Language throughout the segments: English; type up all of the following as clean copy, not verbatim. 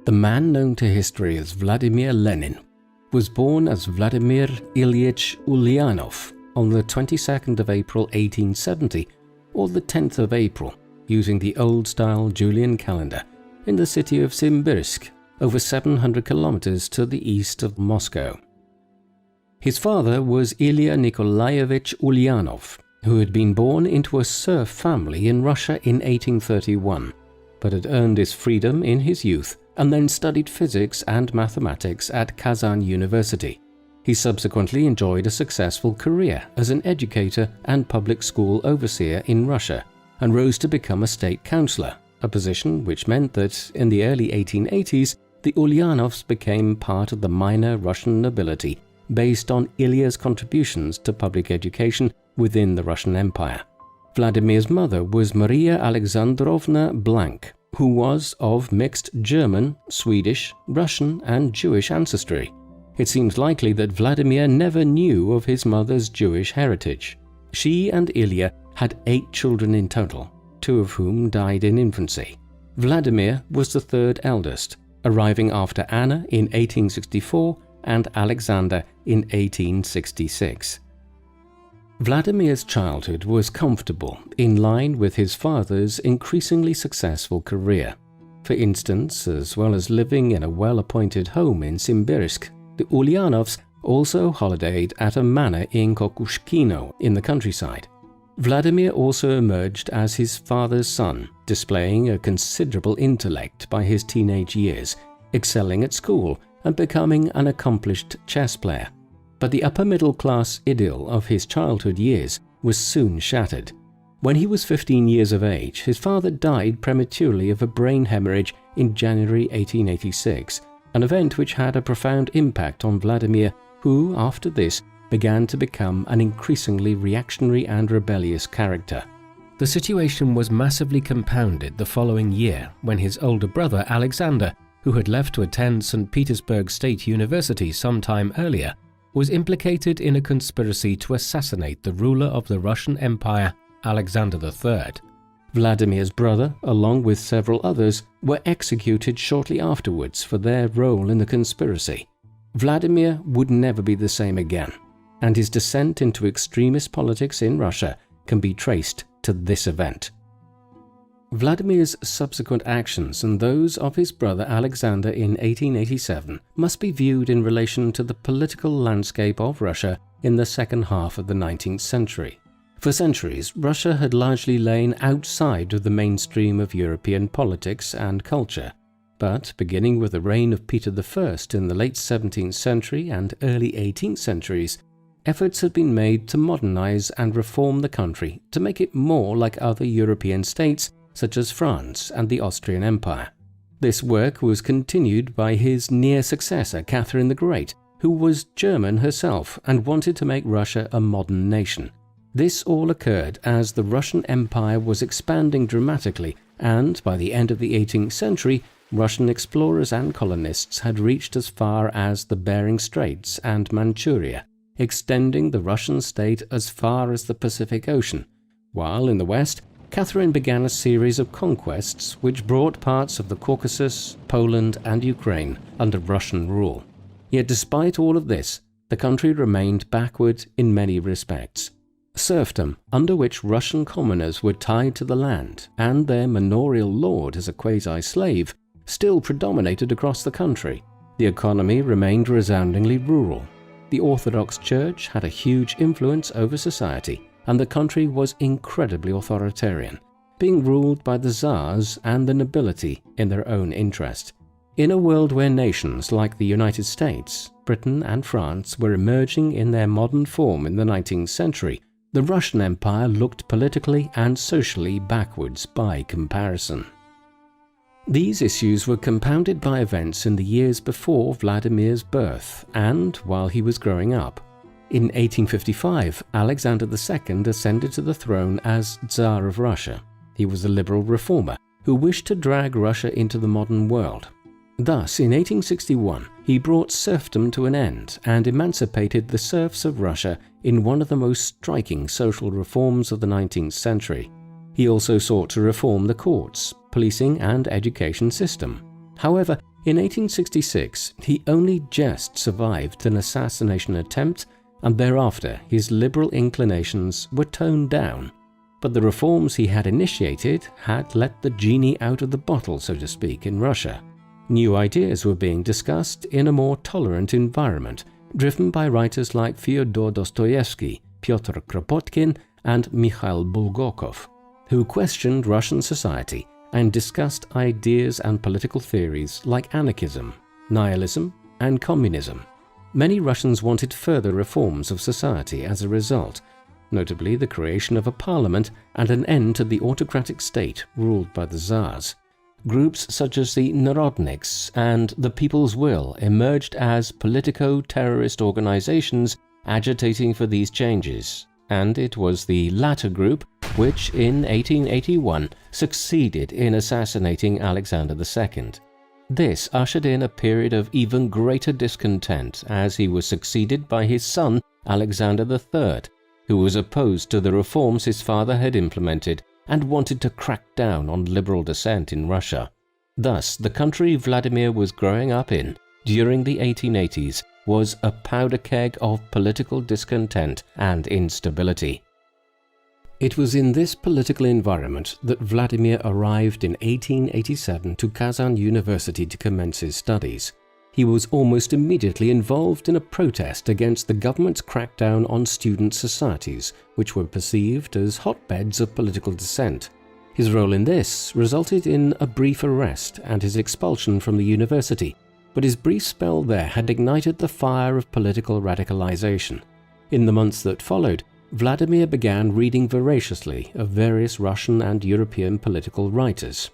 The man known to history as Vladimir Lenin was born as Vladimir Ilyich Ulyanov on the 22nd of April 1870, or the 10th of April, using the old-style Julian calendar, in the city of Simbirsk, over 700 kilometers to the east of Moscow. His father was Ilya Nikolaevich Ulyanov, who had been born into a serf family in Russia in 1831, but had earned his freedom in his youth and then studied physics and mathematics at Kazan University. He subsequently enjoyed a successful career as an educator and public school overseer in Russia, and rose to become a state councillor, a position which meant that in the early 1880s the Ulyanovs became part of the minor Russian nobility based on Ilya's contributions to public education within the Russian Empire. Vladimir's mother was Maria Alexandrovna Blank, who was of mixed German, Swedish, Russian and Jewish ancestry. It seems likely that Vladimir never knew of his mother's Jewish heritage. She and Ilya had 8 children in total, 2 of whom died in infancy. Vladimir was the 3rd eldest, arriving after Anna in 1864 and Alexander in 1866. Vladimir's childhood was comfortable, in line with his father's increasingly successful career. For instance, as well as living in a well-appointed home in Simbirsk, the Ulyanovs also holidayed at a manor in Kokushkino in the countryside. Vladimir also emerged as his father's son, displaying a considerable intellect by his teenage years, excelling at school and becoming an accomplished chess player. But the upper-middle-class idyll of his childhood years was soon shattered. When he was 15 years of age, his father died prematurely of a brain hemorrhage in January 1886, an event which had a profound impact on Vladimir, who, after this, began to become an increasingly reactionary and rebellious character. The situation was massively compounded the following year when his older brother Alexander, who had left to attend St. Petersburg State University some time earlier, was implicated in a conspiracy to assassinate the ruler of the Russian Empire, Alexander III. Vladimir's brother, along with several others, were executed shortly afterwards for their role in the conspiracy. Vladimir would never be the same again, and his descent into extremist politics in Russia can be traced to this event. Vladimir's subsequent actions and those of his brother Alexander in 1887 must be viewed in relation to the political landscape of Russia in the second half of the 19th century. For centuries, Russia had largely lain outside of the mainstream of European politics and culture, but beginning with the reign of Peter I in the late 17th century and early 18th centuries, efforts had been made to modernize and reform the country to make it more like other European states such as France and the Austrian Empire. This work was continued by his near successor Catherine the Great, who was German herself and wanted to make Russia a modern nation. This all occurred as the Russian Empire was expanding dramatically, and by the end of the 18th century, Russian explorers and colonists had reached as far as the Bering Straits and Manchuria, extending the Russian state as far as the Pacific Ocean, while in the west, Catherine began a series of conquests which brought parts of the Caucasus, Poland and Ukraine under Russian rule. Yet despite all of this, the country remained backward in many respects. Serfdom, under which Russian commoners were tied to the land, and their manorial lord as a quasi-slave, still predominated across the country. The economy remained resoundingly rural. The Orthodox Church had a huge influence over society, and the country was incredibly authoritarian, being ruled by the czars and the nobility in their own interest. In a world where nations like the United States, Britain and France were emerging in their modern form in the 19th century, the Russian Empire looked politically and socially backwards by comparison. These issues were compounded by events in the years before Vladimir's birth and while he was growing up. In 1855, Alexander II ascended to the throne as Tsar of Russia. He was a liberal reformer who wished to drag Russia into the modern world. Thus, in 1861, he brought serfdom to an end and emancipated the serfs of Russia in one of the most striking social reforms of the 19th century. He also sought to reform the courts, policing and education system. However, In 1866, he only just survived an assassination attempt, and thereafter his liberal inclinations were toned down. But the reforms he had initiated had let the genie out of the bottle, so to speak, in Russia. New ideas were being discussed in a more tolerant environment, driven by writers like Fyodor Dostoevsky, Pyotr Kropotkin, and Mikhail Bulgakov, who questioned Russian society and discussed ideas and political theories like anarchism, nihilism, and communism. Many Russians wanted further reforms of society as a result, notably the creation of a parliament and an end to the autocratic state ruled by the Tsars. Groups such as the Narodniks and the People's Will emerged as politico-terrorist organizations agitating for these changes, and it was the latter group which in 1881 succeeded in assassinating Alexander II. This ushered in a period of even greater discontent as he was succeeded by his son Alexander III, who was opposed to the reforms his father had implemented and wanted to crack down on liberal dissent in Russia. Thus, the country Vladimir was growing up in during the 1880s was a powder keg of political discontent and instability. It was in this political environment that Vladimir arrived in 1887 to Kazan University to commence his studies. He was almost immediately involved in a protest against the government's crackdown on student societies, which were perceived as hotbeds of political dissent. His role in this resulted in a brief arrest and his expulsion from the university, but his brief spell there had ignited the fire of political radicalization. In the months that followed, Vladimir began reading voraciously of various Russian and European political writers.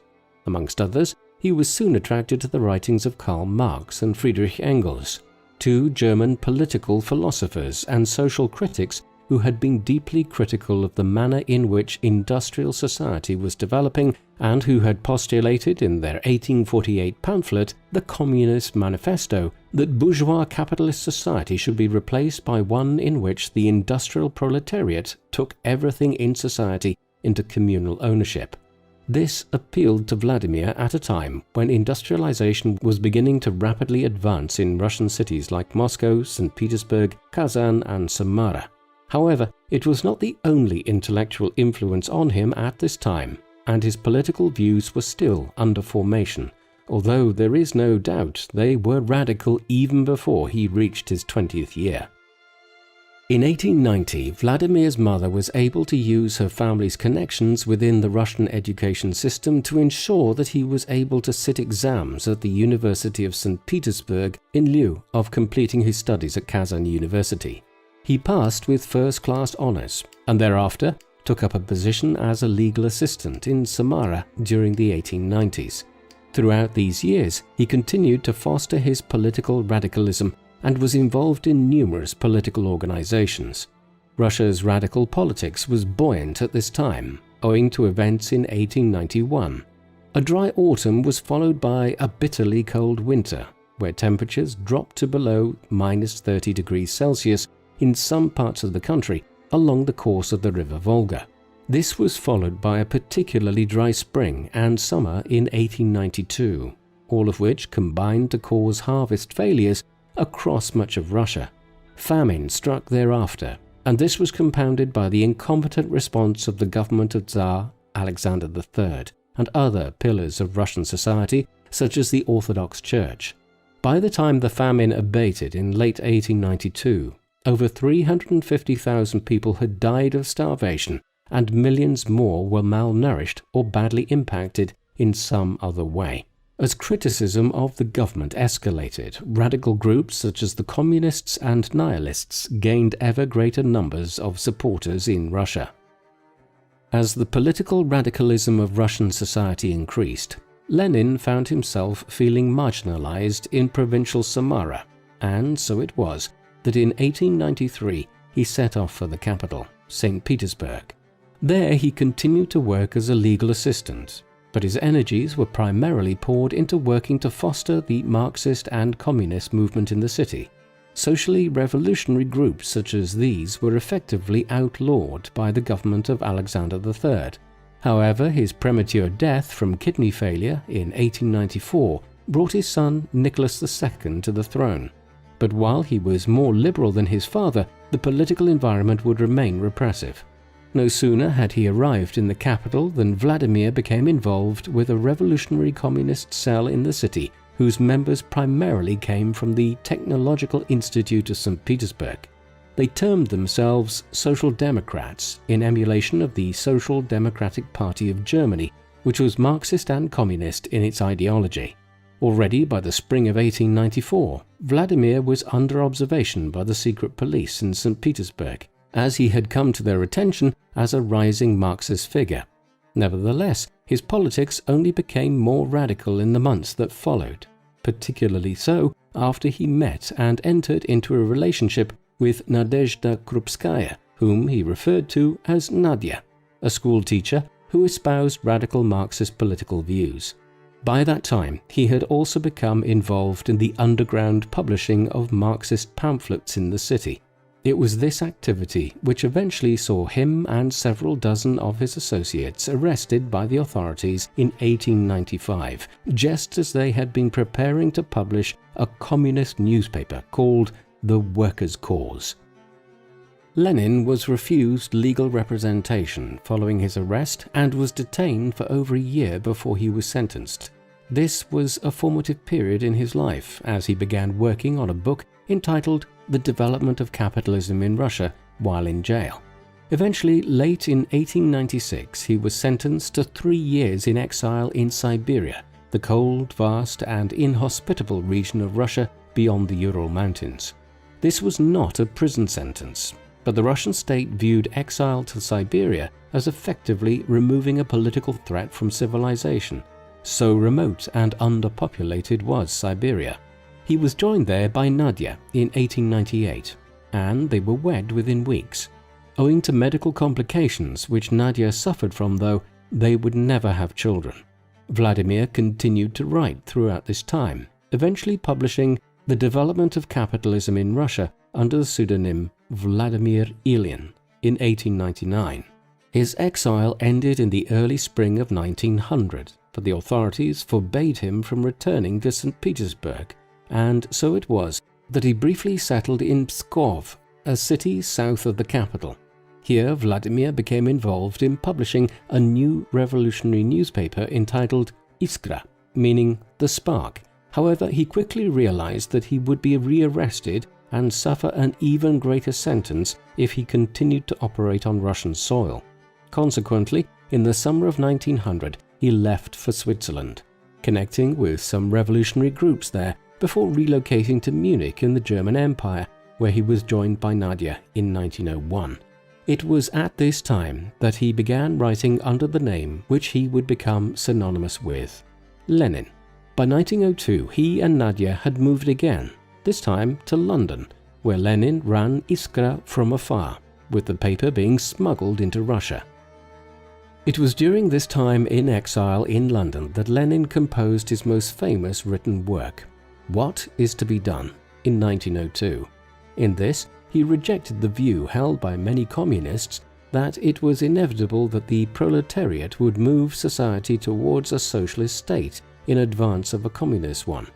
Amongst others, he was soon attracted to the writings of Karl Marx and Friedrich Engels, two German political philosophers and social critics who had been deeply critical of the manner in which industrial society was developing and who had postulated in their 1848 pamphlet, The Communist Manifesto, that bourgeois capitalist society should be replaced by one in which the industrial proletariat took everything in society into communal ownership. This appealed to Vladimir at a time when industrialization was beginning to rapidly advance in Russian cities like Moscow, St. Petersburg, Kazan, and Samara. However, it was not the only intellectual influence on him at this time, and his political views were still under formation, although there is no doubt they were radical even before he reached his 20th year. In 1890, Vladimir's mother was able to use her family's connections within the Russian education system to ensure that he was able to sit exams at the University of St. Petersburg in lieu of completing his studies at Kazan University. He passed with first-class honors and thereafter took up a position as a legal assistant in Samara during the 1890s. Throughout these years, he continued to foster his political radicalism and was involved in numerous political organizations. Russia's radical politics was buoyant at this time, owing to events in 1891. A dry autumn was followed by a bitterly cold winter, where temperatures dropped to below -30 degrees Celsius in some parts of the country along the course of the river Volga. This was followed by a particularly dry spring and summer in 1892, all of which combined to cause harvest failures across much of Russia. Famine struck thereafter, and this was compounded by the incompetent response of the government of Tsar Alexander III and other pillars of Russian society, such as the Orthodox Church. By the time the famine abated in late 1892, over 350,000 people had died of starvation, and millions more were malnourished or badly impacted in some other way. As criticism of the government escalated, radical groups such as the Communists and Nihilists gained ever greater numbers of supporters in Russia. As the political radicalism of Russian society increased, Lenin found himself feeling marginalized in provincial Samara, and so it was that in 1893 he set off for the capital, St. Petersburg. There he continued to work as a legal assistant, but his energies were primarily poured into working to foster the Marxist and communist movement in the city. Socially revolutionary groups such as these were effectively outlawed by the government of Alexander III. However, his premature death from kidney failure in 1894 brought his son Nicholas II to the throne. But while he was more liberal than his father, the political environment would remain repressive. No sooner had he arrived in the capital than Vladimir became involved with a revolutionary communist cell in the city, whose members primarily came from the Technological Institute of St. Petersburg. They termed themselves Social Democrats in emulation of the Social Democratic Party of Germany, which was Marxist and communist in its ideology. Already by the spring of 1894, Vladimir was under observation by the secret police in St. Petersburg, as he had come to their attention as a rising Marxist figure. Nevertheless, his politics only became more radical in the months that followed, particularly so after he met and entered into a relationship with Nadezhda Krupskaya, whom he referred to as Nadia, a school teacher who espoused radical Marxist political views. By that time, he had also become involved in the underground publishing of Marxist pamphlets in the city. It was this activity which eventually saw him and several dozen of his associates arrested by the authorities in 1895, just as they had been preparing to publish a communist newspaper called The Workers' Cause. Lenin was refused legal representation following his arrest and was detained for over a year before he was sentenced. This was a formative period in his life as he began working on a book entitled The Development of Capitalism in Russia while in jail. Eventually, late in 1896, he was sentenced to 3 years in exile in Siberia, the cold, vast and inhospitable region of Russia beyond the Ural Mountains. This was not a prison sentence, but the Russian state viewed exile to Siberia as effectively removing a political threat from civilization. So remote and underpopulated was Siberia. He was joined there by Nadia in 1898, and they were wed within weeks. Owing to medical complications which Nadia suffered from, though, they would never have children. Vladimir continued to write throughout this time, eventually publishing The Development of Capitalism in Russia under the pseudonym Vladimir Ilyin in 1899. His exile ended in the early spring of 1900, but the authorities forbade him from returning to St. Petersburg, and so it was that he briefly settled in Pskov, a city south of the capital. Here, Vladimir became involved in publishing a new revolutionary newspaper entitled Iskra, meaning the spark. However, he quickly realized that he would be rearrested and suffer an even greater sentence if he continued to operate on Russian soil. Consequently, in the summer of 1900, he left for Switzerland, connecting with some revolutionary groups there before relocating to Munich in the German Empire, where he was joined by Nadia in 1901. It was at this time that he began writing under the name which he would become synonymous with, Lenin. By 1902, he and Nadia had moved again, this time to London, where Lenin ran Iskra from afar, with the paper being smuggled into Russia. It was during this time in exile in London that Lenin composed his most famous written work, What is to be Done, in 1902. In this, he rejected the view held by many communists that it was inevitable that the proletariat would move society towards a socialist state in advance of a communist one.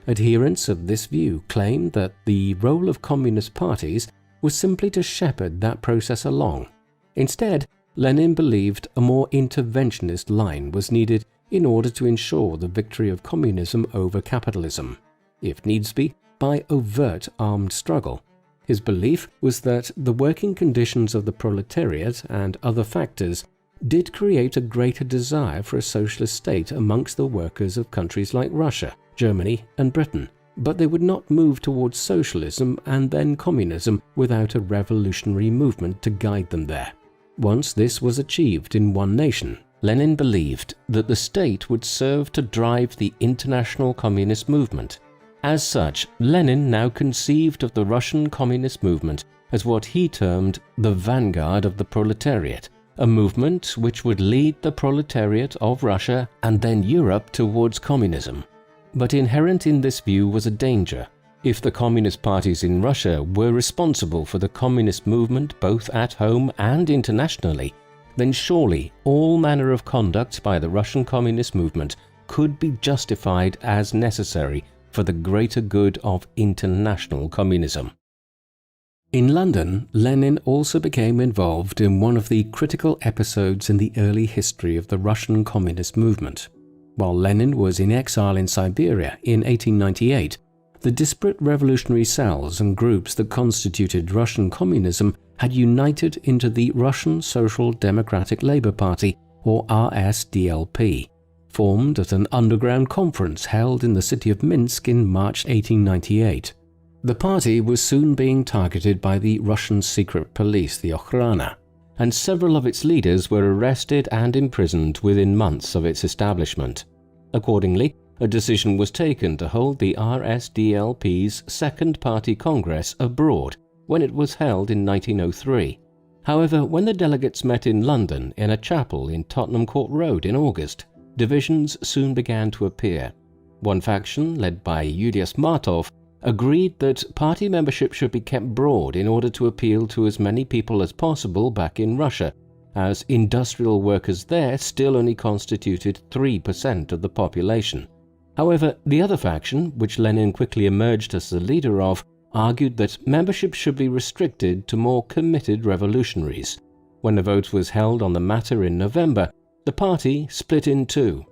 Adherents of this view claimed that the role of communist parties was simply to shepherd that process along. Instead, Lenin believed a more interventionist line was needed in order to ensure the victory of communism over capitalism, if needs be, by overt armed struggle. His belief was that the working conditions of the proletariat and other factors did create a greater desire for a socialist state amongst the workers of countries like Russia, Germany, and Britain, but they would not move towards socialism and then communism without a revolutionary movement to guide them there. Once this was achieved in one nation, Lenin believed that the state would serve to drive the international communist movement. As such, Lenin now conceived of the Russian communist movement as what he termed the vanguard of the proletariat, a movement which would lead the proletariat of Russia and then Europe towards communism. But inherent in this view was a danger. If the communist parties in Russia were responsible for the communist movement both at home and internationally, then surely all manner of conduct by the Russian communist movement could be justified as necessary for the greater good of international communism. In London, Lenin also became involved in one of the critical episodes in the early history of the Russian communist movement. While Lenin was in exile in Siberia in 1898, the disparate revolutionary cells and groups that constituted Russian communism had united into the Russian Social Democratic Labour Party, or RSDLP, formed at an underground conference held in the city of Minsk in March 1898. The party was soon being targeted by the Russian secret police, the Okhrana, and several of its leaders were arrested and imprisoned within months of its establishment. Accordingly, a decision was taken to hold the RSDLP's Second Party Congress abroad when it was held in 1903. However, when the delegates met in London in a chapel in Tottenham Court Road in August, divisions soon began to appear. One faction, led by Julius Martov, agreed that party membership should be kept broad in order to appeal to as many people as possible back in Russia, as industrial workers there still only constituted 3% of the population. However, the other faction, which Lenin quickly emerged as the leader of, argued that membership should be restricted to more committed revolutionaries. When a vote was held on the matter in November, the party split in two.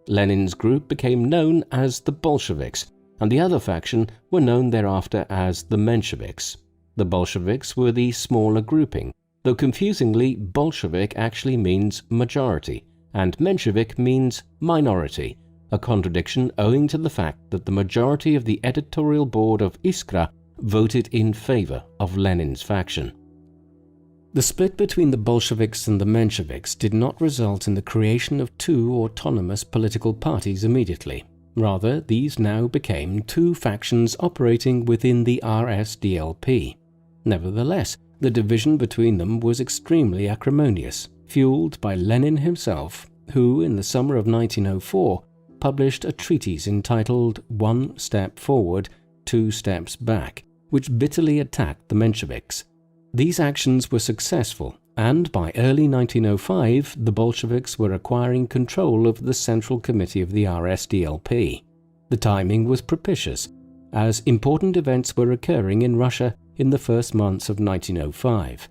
Lenin's group became known as the Bolsheviks, and the other faction were known thereafter as the Mensheviks. The Bolsheviks were the smaller grouping, though confusingly Bolshevik actually means majority, and Menshevik means minority, a contradiction owing to the fact that the majority of the editorial board of Iskra voted in favor of Lenin's faction. The split between the Bolsheviks and the Mensheviks did not result in the creation of two autonomous political parties immediately. Rather, these now became two factions operating within the RSDLP. Nevertheless, the division between them was extremely acrimonious, fueled by Lenin himself, who, in the summer of 1904, published a treatise entitled One Step Forward, Two Steps Back, which bitterly attacked the Mensheviks. These actions were successful, and by early 1905 the Bolsheviks were acquiring control of the Central Committee of the RSDLP. The timing was propitious, as important events were occurring in Russia in the first months of 1905.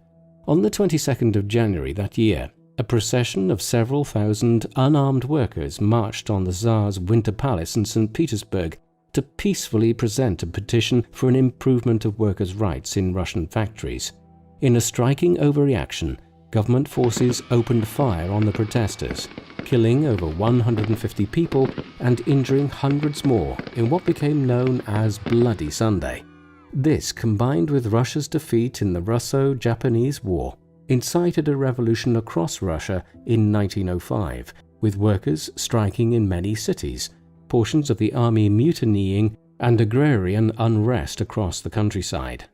On the 22nd of January that year, a procession of several thousand unarmed workers marched on the Tsar's Winter Palace in St. Petersburg to peacefully present a petition for an improvement of workers' rights in Russian factories. In a striking overreaction, government forces opened fire on the protesters, killing over 150 people and injuring hundreds more in what became known as Bloody Sunday. This, combined with Russia's defeat in the Russo-Japanese War, incited a revolution across Russia in 1905, with workers striking in many cities, portions of the army mutinying, and agrarian unrest across the countryside.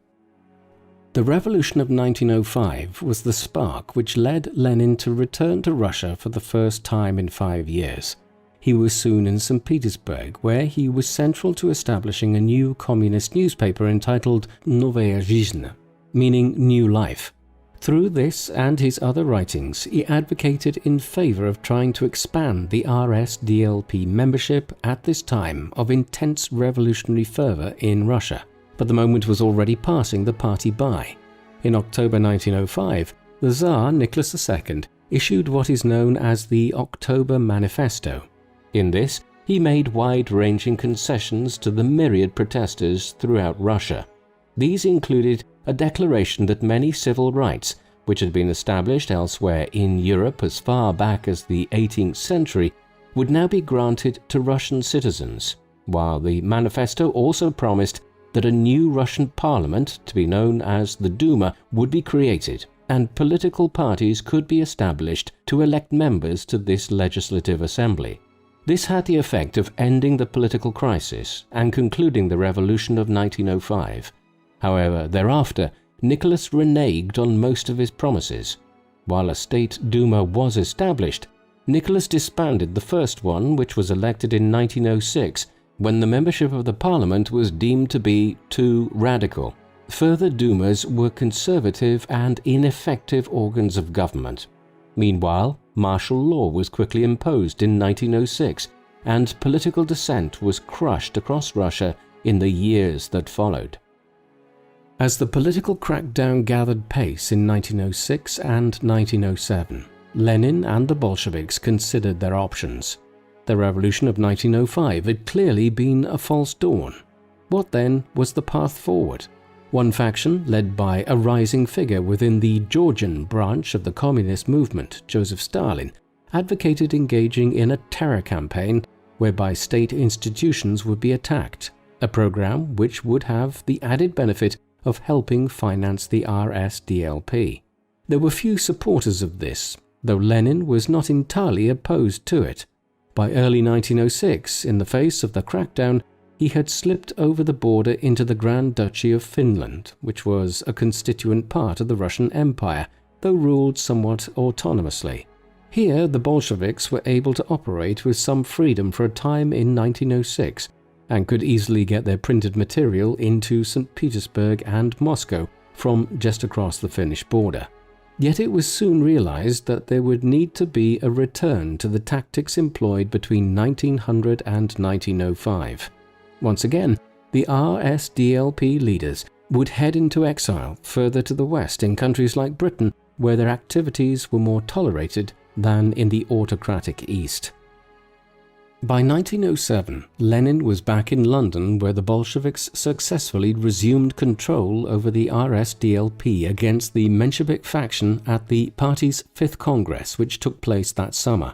The revolution of 1905 was the spark which led Lenin to return to Russia for the first time in 5 years. He was soon in St. Petersburg, where he was central to establishing a new communist newspaper entitled Novaya Zhizn, meaning New Life. Through this and his other writings, he advocated in favor of trying to expand the RSDLP membership at this time of intense revolutionary fervor in Russia. But the moment was already passing the party by. In October 1905, the Tsar Nicholas II issued what is known as the October Manifesto. In this, he made wide-ranging concessions to the myriad protesters throughout Russia. These included a declaration that many civil rights, which had been established elsewhere in Europe as far back as the 18th century, would now be granted to Russian citizens, while the manifesto also promised that a new Russian parliament, to be known as the Duma, would be created, and political parties could be established to elect members to this legislative assembly. This had the effect of ending the political crisis and concluding the revolution of 1905. However, thereafter, Nicholas reneged on most of his promises. While a state Duma was established, Nicholas disbanded the first one, which was elected in 1906, when the membership of the parliament was deemed to be too radical. Further Dumas were conservative and ineffective organs of government. Meanwhile, martial law was quickly imposed in 1906, and political dissent was crushed across Russia in the years that followed. As the political crackdown gathered pace in 1906 and 1907, Lenin and the Bolsheviks considered their options. The revolution of 1905 had clearly been a false dawn. What then was the path forward? One faction, led by a rising figure within the Georgian branch of the communist movement, Joseph Stalin, advocated engaging in a terror campaign whereby state institutions would be attacked, a program which would have the added benefit of helping finance the RSDLP. There were few supporters of this, though Lenin was not entirely opposed to it. By early 1906, in the face of the crackdown, he had slipped over the border into the Grand Duchy of Finland, which was a constituent part of the Russian Empire, though ruled somewhat autonomously. Here, the Bolsheviks were able to operate with some freedom for a time in 1906, and could easily get their printed material into St. Petersburg and Moscow from just across the Finnish border. Yet it was soon realized that there would need to be a return to the tactics employed between 1900 and 1905. Once again, the RSDLP leaders would head into exile further to the west in countries like Britain, where their activities were more tolerated than in the autocratic East. By 1907, Lenin was back in London, where the Bolsheviks successfully resumed control over the RSDLP against the Menshevik faction at the party's 5th Congress, which took place that summer.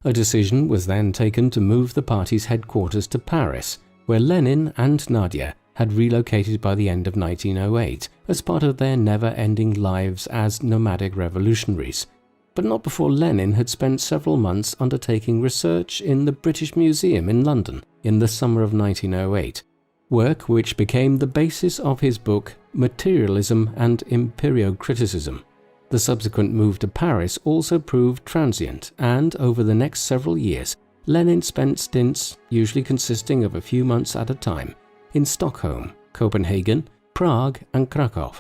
A decision was then taken to move the party's headquarters to Paris, where Lenin and Nadia had relocated by the end of 1908 as part of their never-ending lives as nomadic revolutionaries, but not before Lenin had spent several months undertaking research in the British Museum in London in the summer of 1908, work which became the basis of his book Materialism and Empirio-Criticism. The subsequent move to Paris also proved transient, and over the next several years, Lenin spent stints, usually consisting of a few months at a time, in Stockholm, Copenhagen, Prague and Krakow.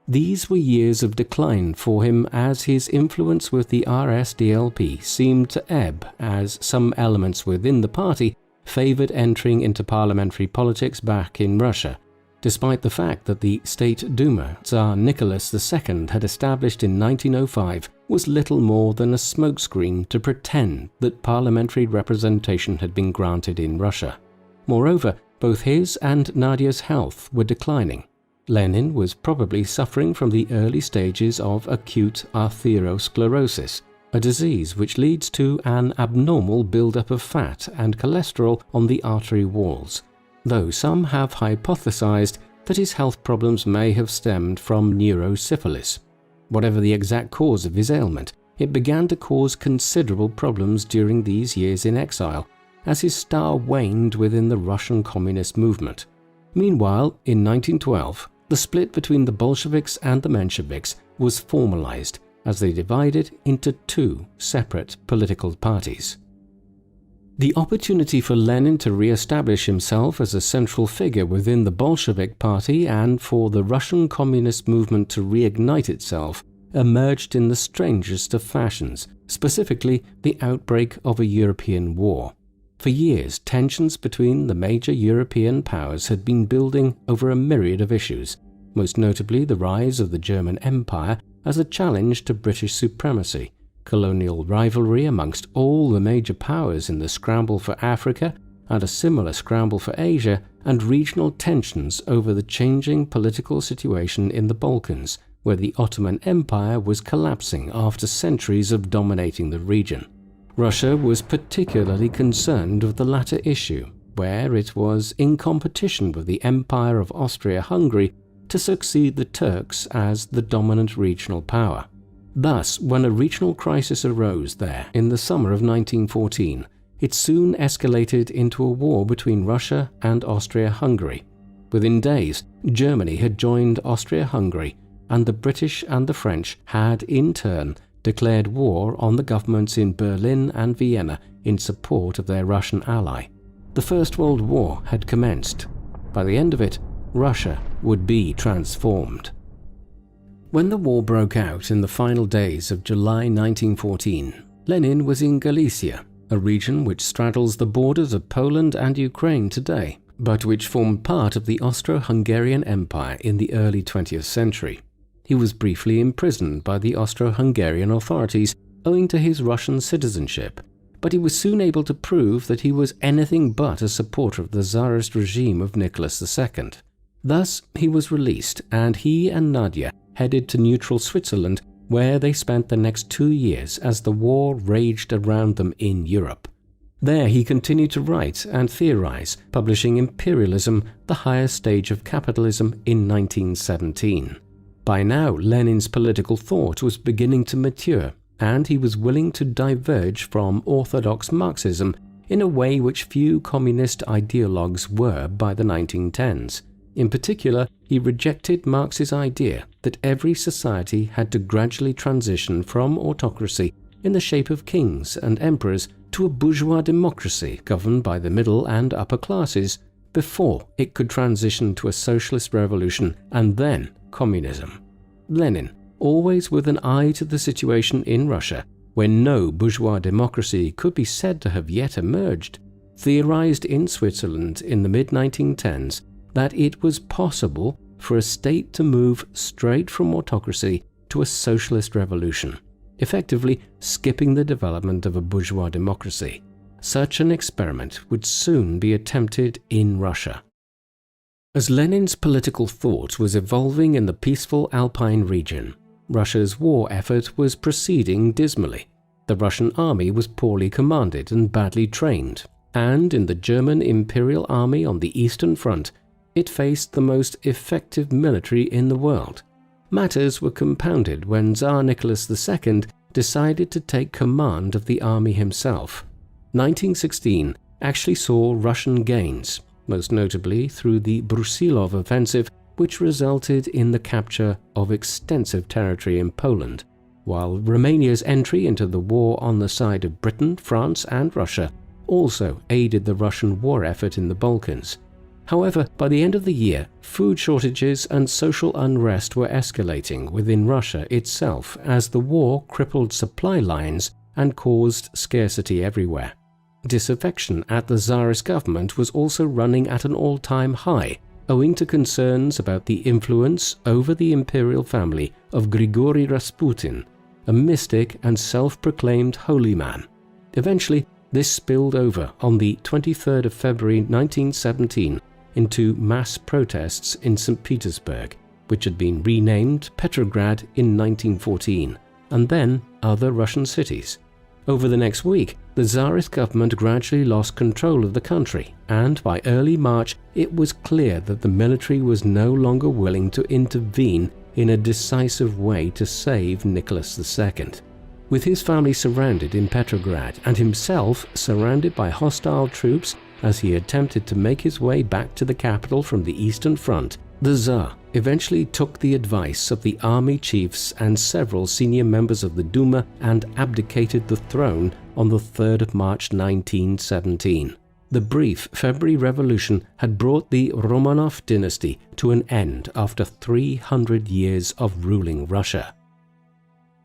These were years of decline for him, as his influence with the RSDLP seemed to ebb as some elements within the party favored entering into parliamentary politics back in Russia, despite the fact that the State Duma Tsar Nicholas II had established in 1905 was little more than a smokescreen to pretend that parliamentary representation had been granted in Russia. Moreover, both his and Nadia's health were declining. Lenin was probably suffering from the early stages of acute atherosclerosis, a disease which leads to an abnormal buildup of fat and cholesterol on the artery walls, though some have hypothesized that his health problems may have stemmed from neurosyphilis. Whatever the exact cause of his ailment, it began to cause considerable problems during these years in exile, as his star waned within the Russian communist movement. Meanwhile, in 1912, the split between the Bolsheviks and the Mensheviks was formalized as they divided into two separate political parties. The opportunity for Lenin to re-establish himself as a central figure within the Bolshevik party and for the Russian communist movement to reignite itself emerged in the strangest of fashions, specifically the outbreak of a European war. For years, tensions between the major European powers had been building over a myriad of issues, most notably the rise of the German Empire as a challenge to British supremacy, colonial rivalry amongst all the major powers in the scramble for Africa and a similar scramble for Asia, and regional tensions over the changing political situation in the Balkans, where the Ottoman Empire was collapsing after centuries of dominating the region. Russia was particularly concerned with the latter issue, where it was in competition with the Empire of Austria-Hungary to succeed the Turks as the dominant regional power. Thus, when a regional crisis arose there in the summer of 1914, it soon escalated into a war between Russia and Austria-Hungary. Within days, Germany had joined Austria-Hungary, and the British and the French had, in turn, declared war on the governments in Berlin and Vienna in support of their Russian ally. The First World War had commenced. By the end of it, Russia would be transformed. When the war broke out in the final days of July 1914, Lenin was in Galicia, a region which straddles the borders of Poland and Ukraine today, but which formed part of the Austro-Hungarian Empire in the early 20th century. He was briefly imprisoned by the Austro-Hungarian authorities owing to his Russian citizenship, but he was soon able to prove that he was anything but a supporter of the Tsarist regime of Nicholas II. Thus, he was released, and he and Nadia headed to neutral Switzerland, where they spent the next 2 years as the war raged around them in Europe. There he continued to write and theorize, publishing Imperialism, the highest stage of capitalism, in 1917. By now, Lenin's political thought was beginning to mature, and he was willing to diverge from orthodox Marxism in a way which few communist ideologues were by the 1910s. In particular, he rejected Marx's idea that every society had to gradually transition from autocracy in the shape of kings and emperors to a bourgeois democracy governed by the middle and upper classes before it could transition to a socialist revolution and then communism. Lenin, always with an eye to the situation in Russia, where no bourgeois democracy could be said to have yet emerged, theorized in Switzerland in the mid-1910s that it was possible for a state to move straight from autocracy to a socialist revolution, effectively skipping the development of a bourgeois democracy. Such an experiment would soon be attempted in Russia. As Lenin's political thought was evolving in the peaceful Alpine region, Russia's war effort was proceeding dismally. The Russian army was poorly commanded and badly trained, and in the German Imperial Army on the Eastern Front, it faced the most effective military in the world. Matters were compounded when Tsar Nicholas II decided to take command of the army himself. 1916 actually saw Russian gains, most notably through the Brusilov offensive, which resulted in the capture of extensive territory in Poland, while Romania's entry into the war on the side of Britain, France and Russia also aided the Russian war effort in the Balkans. However, by the end of the year, food shortages and social unrest were escalating within Russia itself as the war crippled supply lines and caused scarcity everywhere. Disaffection at the Tsarist government was also running at an all-time high, owing to concerns about the influence over the imperial family of Grigory Rasputin, a mystic and self-proclaimed holy man. Eventually, this spilled over on the 23rd of February 1917 into mass protests in St. Petersburg, which had been renamed Petrograd in 1914, and then other Russian cities. Over the next week, the Tsarist government gradually lost control of the country, and by early March it was clear that the military was no longer willing to intervene in a decisive way to save Nicholas II. With his family surrounded in Petrograd and himself surrounded by hostile troops as he attempted to make his way back to the capital from the Eastern Front, the Tsar eventually took the advice of the army chiefs and several senior members of the Duma and abdicated the throne on the 3rd of March 1917. The brief February Revolution had brought the Romanov dynasty to an end after 300 years of ruling Russia.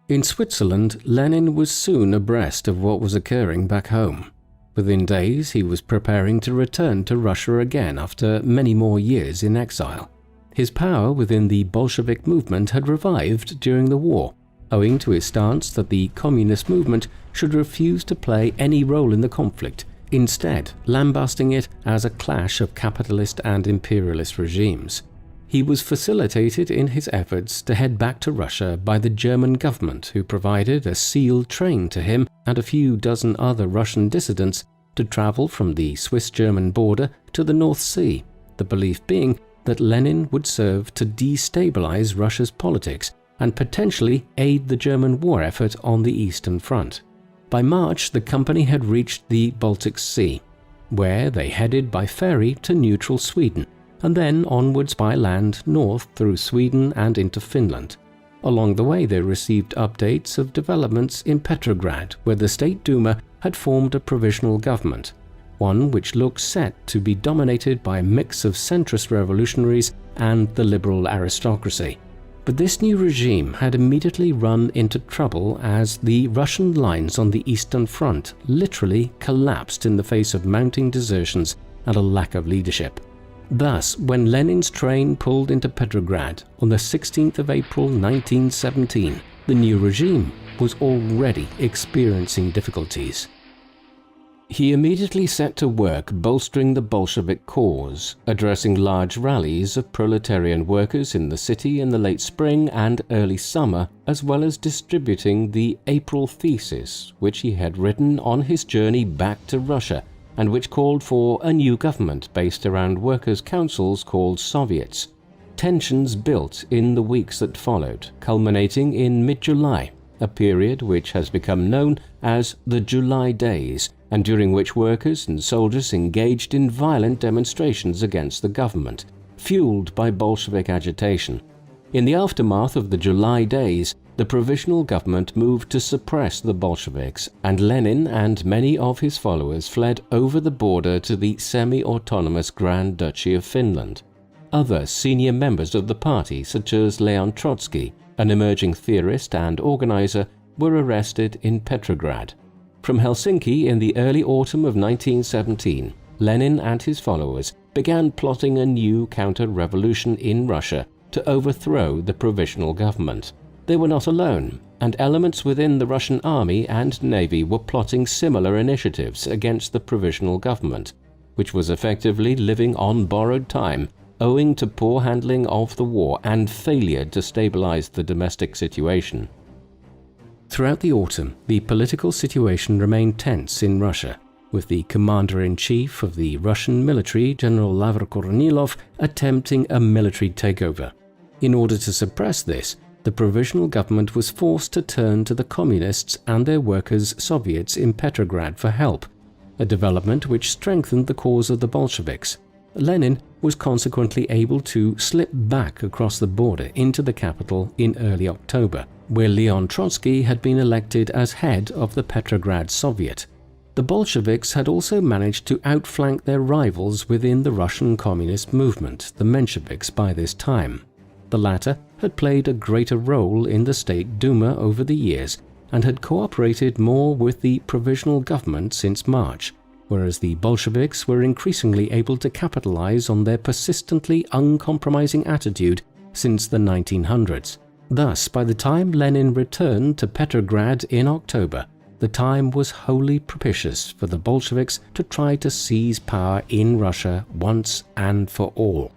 In Switzerland, Lenin was soon abreast of what was occurring back home. Within days, he was preparing to return to Russia again after many more years in exile. His power within the Bolshevik movement had revived during the war, owing to his stance that the communist movement should refuse to play any role in the conflict, instead lambasting it as a clash of capitalist and imperialist regimes. He was facilitated in his efforts to head back to Russia by the German government, who provided a sealed train to him and a few dozen other Russian dissidents to travel from the Swiss-German border to the North Sea, the belief being that Lenin would serve to destabilize Russia's politics and potentially aid the German war effort on the Eastern Front. By March, the company had reached the Baltic Sea, where they headed by ferry to neutral Sweden, and then onwards by land north through Sweden and into Finland. Along the way, they received updates of developments in Petrograd, where the State Duma had formed a provisional government, one which looked set to be dominated by a mix of centrist revolutionaries and the liberal aristocracy. But this new regime had immediately run into trouble as the Russian lines on the Eastern Front literally collapsed in the face of mounting desertions and a lack of leadership. Thus, when Lenin's train pulled into Petrograd on the 16th of April 1917, the new regime was already experiencing difficulties. He immediately set to work bolstering the Bolshevik cause, addressing large rallies of proletarian workers in the city in the late spring and early summer, as well as distributing the April Thesis, which he had written on his journey back to Russia, and which called for a new government based around workers' councils called Soviets. Tensions built in the weeks that followed, culminating in mid-July, a period which has become known as the July Days, and during which workers and soldiers engaged in violent demonstrations against the government, fueled by Bolshevik agitation. In the aftermath of the July Days, the provisional government moved to suppress the Bolsheviks, and Lenin and many of his followers fled over the border to the semi-autonomous Grand Duchy of Finland. Other senior members of the party, such as Leon Trotsky, an emerging theorist and organizer, were arrested in Petrograd. From Helsinki in the early autumn of 1917, Lenin and his followers began plotting a new counter-revolution in Russia to overthrow the provisional government. They were not alone, and elements within the Russian army and navy were plotting similar initiatives against the provisional government, which was effectively living on borrowed time owing to poor handling of the war and failure to stabilize the domestic situation. Throughout the autumn, the political situation remained tense in Russia, with the commander-in-chief of the Russian military, General Lavr Kornilov, attempting a military takeover. In order to suppress this, the provisional government was forced to turn to the communists and their workers' Soviets in Petrograd for help, a development which strengthened the cause of the Bolsheviks. Lenin was consequently able to slip back across the border into the capital in early October, where Leon Trotsky had been elected as head of the Petrograd Soviet. The Bolsheviks had also managed to outflank their rivals within the Russian communist movement, the Mensheviks, by this time. The latter had played a greater role in the State Duma over the years and had cooperated more with the provisional government since March, whereas the Bolsheviks were increasingly able to capitalize on their persistently uncompromising attitude since the 1900s. Thus, by the time Lenin returned to Petrograd in October, the time was wholly propitious for the Bolsheviks to try to seize power in Russia once and for all.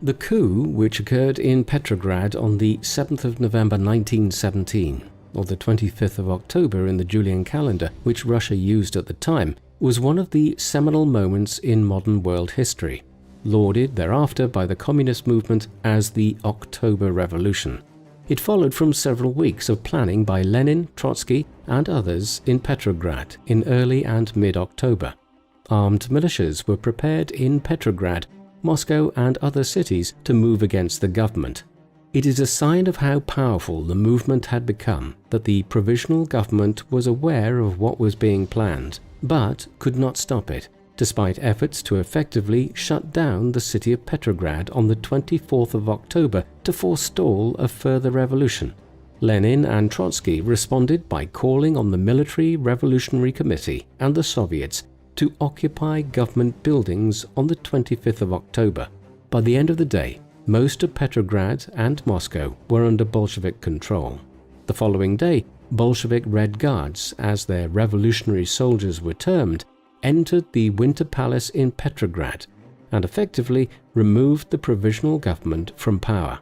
The coup, which occurred in Petrograd on the 7th of November 1917, or the 25th of October in the Julian calendar, which Russia used at the time, was one of the seminal moments in modern world history, lauded thereafter by the communist movement as the October Revolution. It followed from several weeks of planning by Lenin, Trotsky, and others in Petrograd in early and mid-October. Armed militias were prepared in Petrograd, Moscow, and other cities to move against the government. It is a sign of how powerful the movement had become that the provisional government was aware of what was being planned, but could not stop it, despite efforts to effectively shut down the city of Petrograd on the 24th of October to forestall a further revolution. Lenin and Trotsky responded by calling on the Military Revolutionary Committee and the Soviets to occupy government buildings on the 25th of October. By the end of the day, most of Petrograd and Moscow were under Bolshevik control. The following day, Bolshevik Red Guards, as their revolutionary soldiers were termed, entered the Winter Palace in Petrograd and effectively removed the provisional government from power.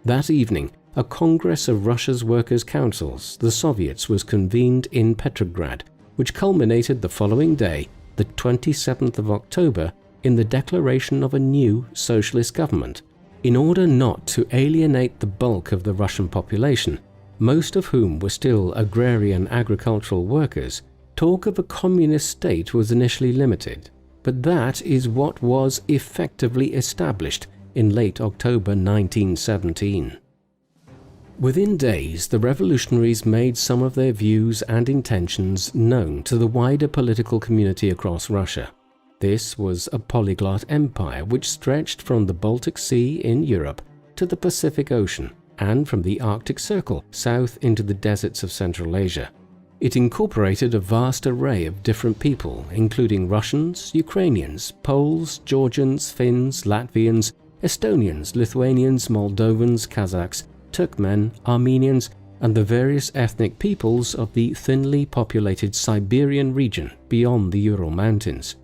That evening, a Congress of Russia's workers' councils, the Soviets, was convened in Petrograd, which culminated the following day, the 27th of October, in the declaration of a new socialist government. In order not to alienate the bulk of the Russian population, most of whom were still agrarian agricultural workers, talk of a communist state was initially limited, but that is what was effectively established in late October 1917. Within days, the revolutionaries made some of their views and intentions known to the wider political community across Russia. This was a polyglot empire which stretched from the Baltic Sea in Europe to the Pacific Ocean and from the Arctic Circle south into the deserts of Central Asia. It incorporated a vast array of different people, including Russians, Ukrainians, Poles, Georgians, Finns, Latvians, Estonians, Lithuanians, Moldovans, Kazakhs, Turkmen, Armenians, and the various ethnic peoples of the thinly populated Siberian region beyond the Ural Mountains.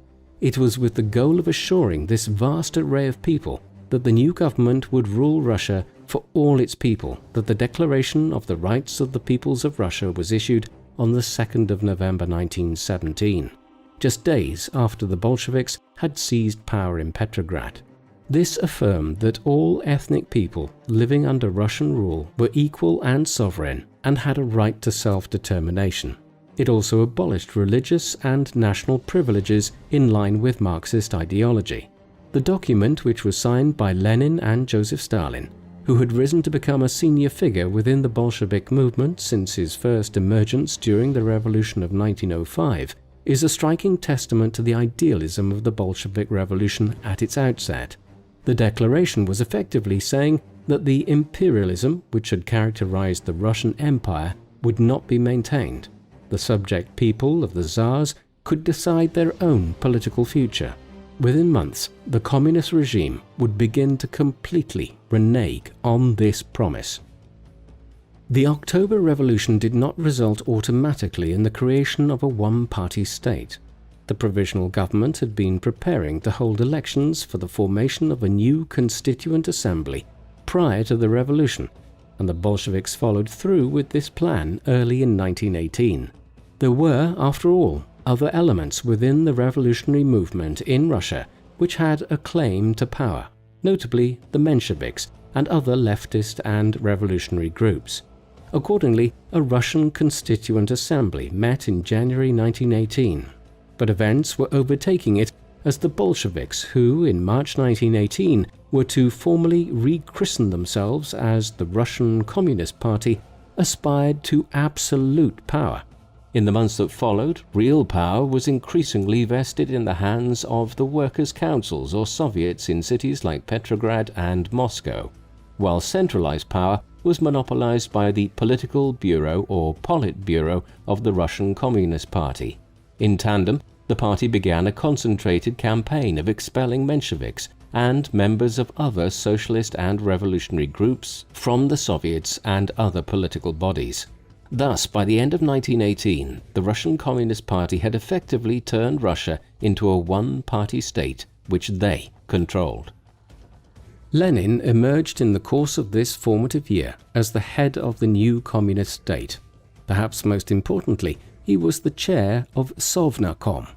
It was with the goal of assuring this vast array of people that the new government would rule Russia for all its people that the Declaration of the Rights of the Peoples of Russia was issued on the 2nd of November 1917, just days after the Bolsheviks had seized power in Petrograd. This affirmed that all ethnic people living under Russian rule were equal and sovereign and had a right to self-determination. It also abolished religious and national privileges in line with Marxist ideology. The document, which was signed by Lenin and Joseph Stalin, who had risen to become a senior figure within the Bolshevik movement since his first emergence during the Revolution of 1905, is a striking testament to the idealism of the Bolshevik Revolution at its outset. The declaration was effectively saying that the imperialism which had characterized the Russian Empire would not be maintained. The subject people of the Tsars could decide their own political future. Within months, the communist regime would begin to completely renege on this promise. The October Revolution did not result automatically in the creation of a one-party state. The provisional government had been preparing to hold elections for the formation of a new constituent assembly prior to the revolution, and the Bolsheviks followed through with this plan early in 1918. There were, after all, other elements within the revolutionary movement in Russia which had a claim to power, notably the Mensheviks and other leftist and revolutionary groups. Accordingly, a Russian Constituent Assembly met in January 1918, but events were overtaking it as the Bolsheviks, who in March 1918 were to formally rechristen themselves as the Russian Communist Party, aspired to absolute power. In the months that followed, real power was increasingly vested in the hands of the workers' councils or Soviets in cities like Petrograd and Moscow, while centralized power was monopolized by the Political Bureau or Politburo of the Russian Communist Party. In tandem, the party began a concentrated campaign of expelling Mensheviks and members of other socialist and revolutionary groups from the Soviets and other political bodies. Thus, by the end of 1918, the Russian Communist Party had effectively turned Russia into a one-party state which they controlled. Lenin emerged in the course of this formative year as the head of the new communist state. Perhaps most importantly, he was the chair of Sovnarkom,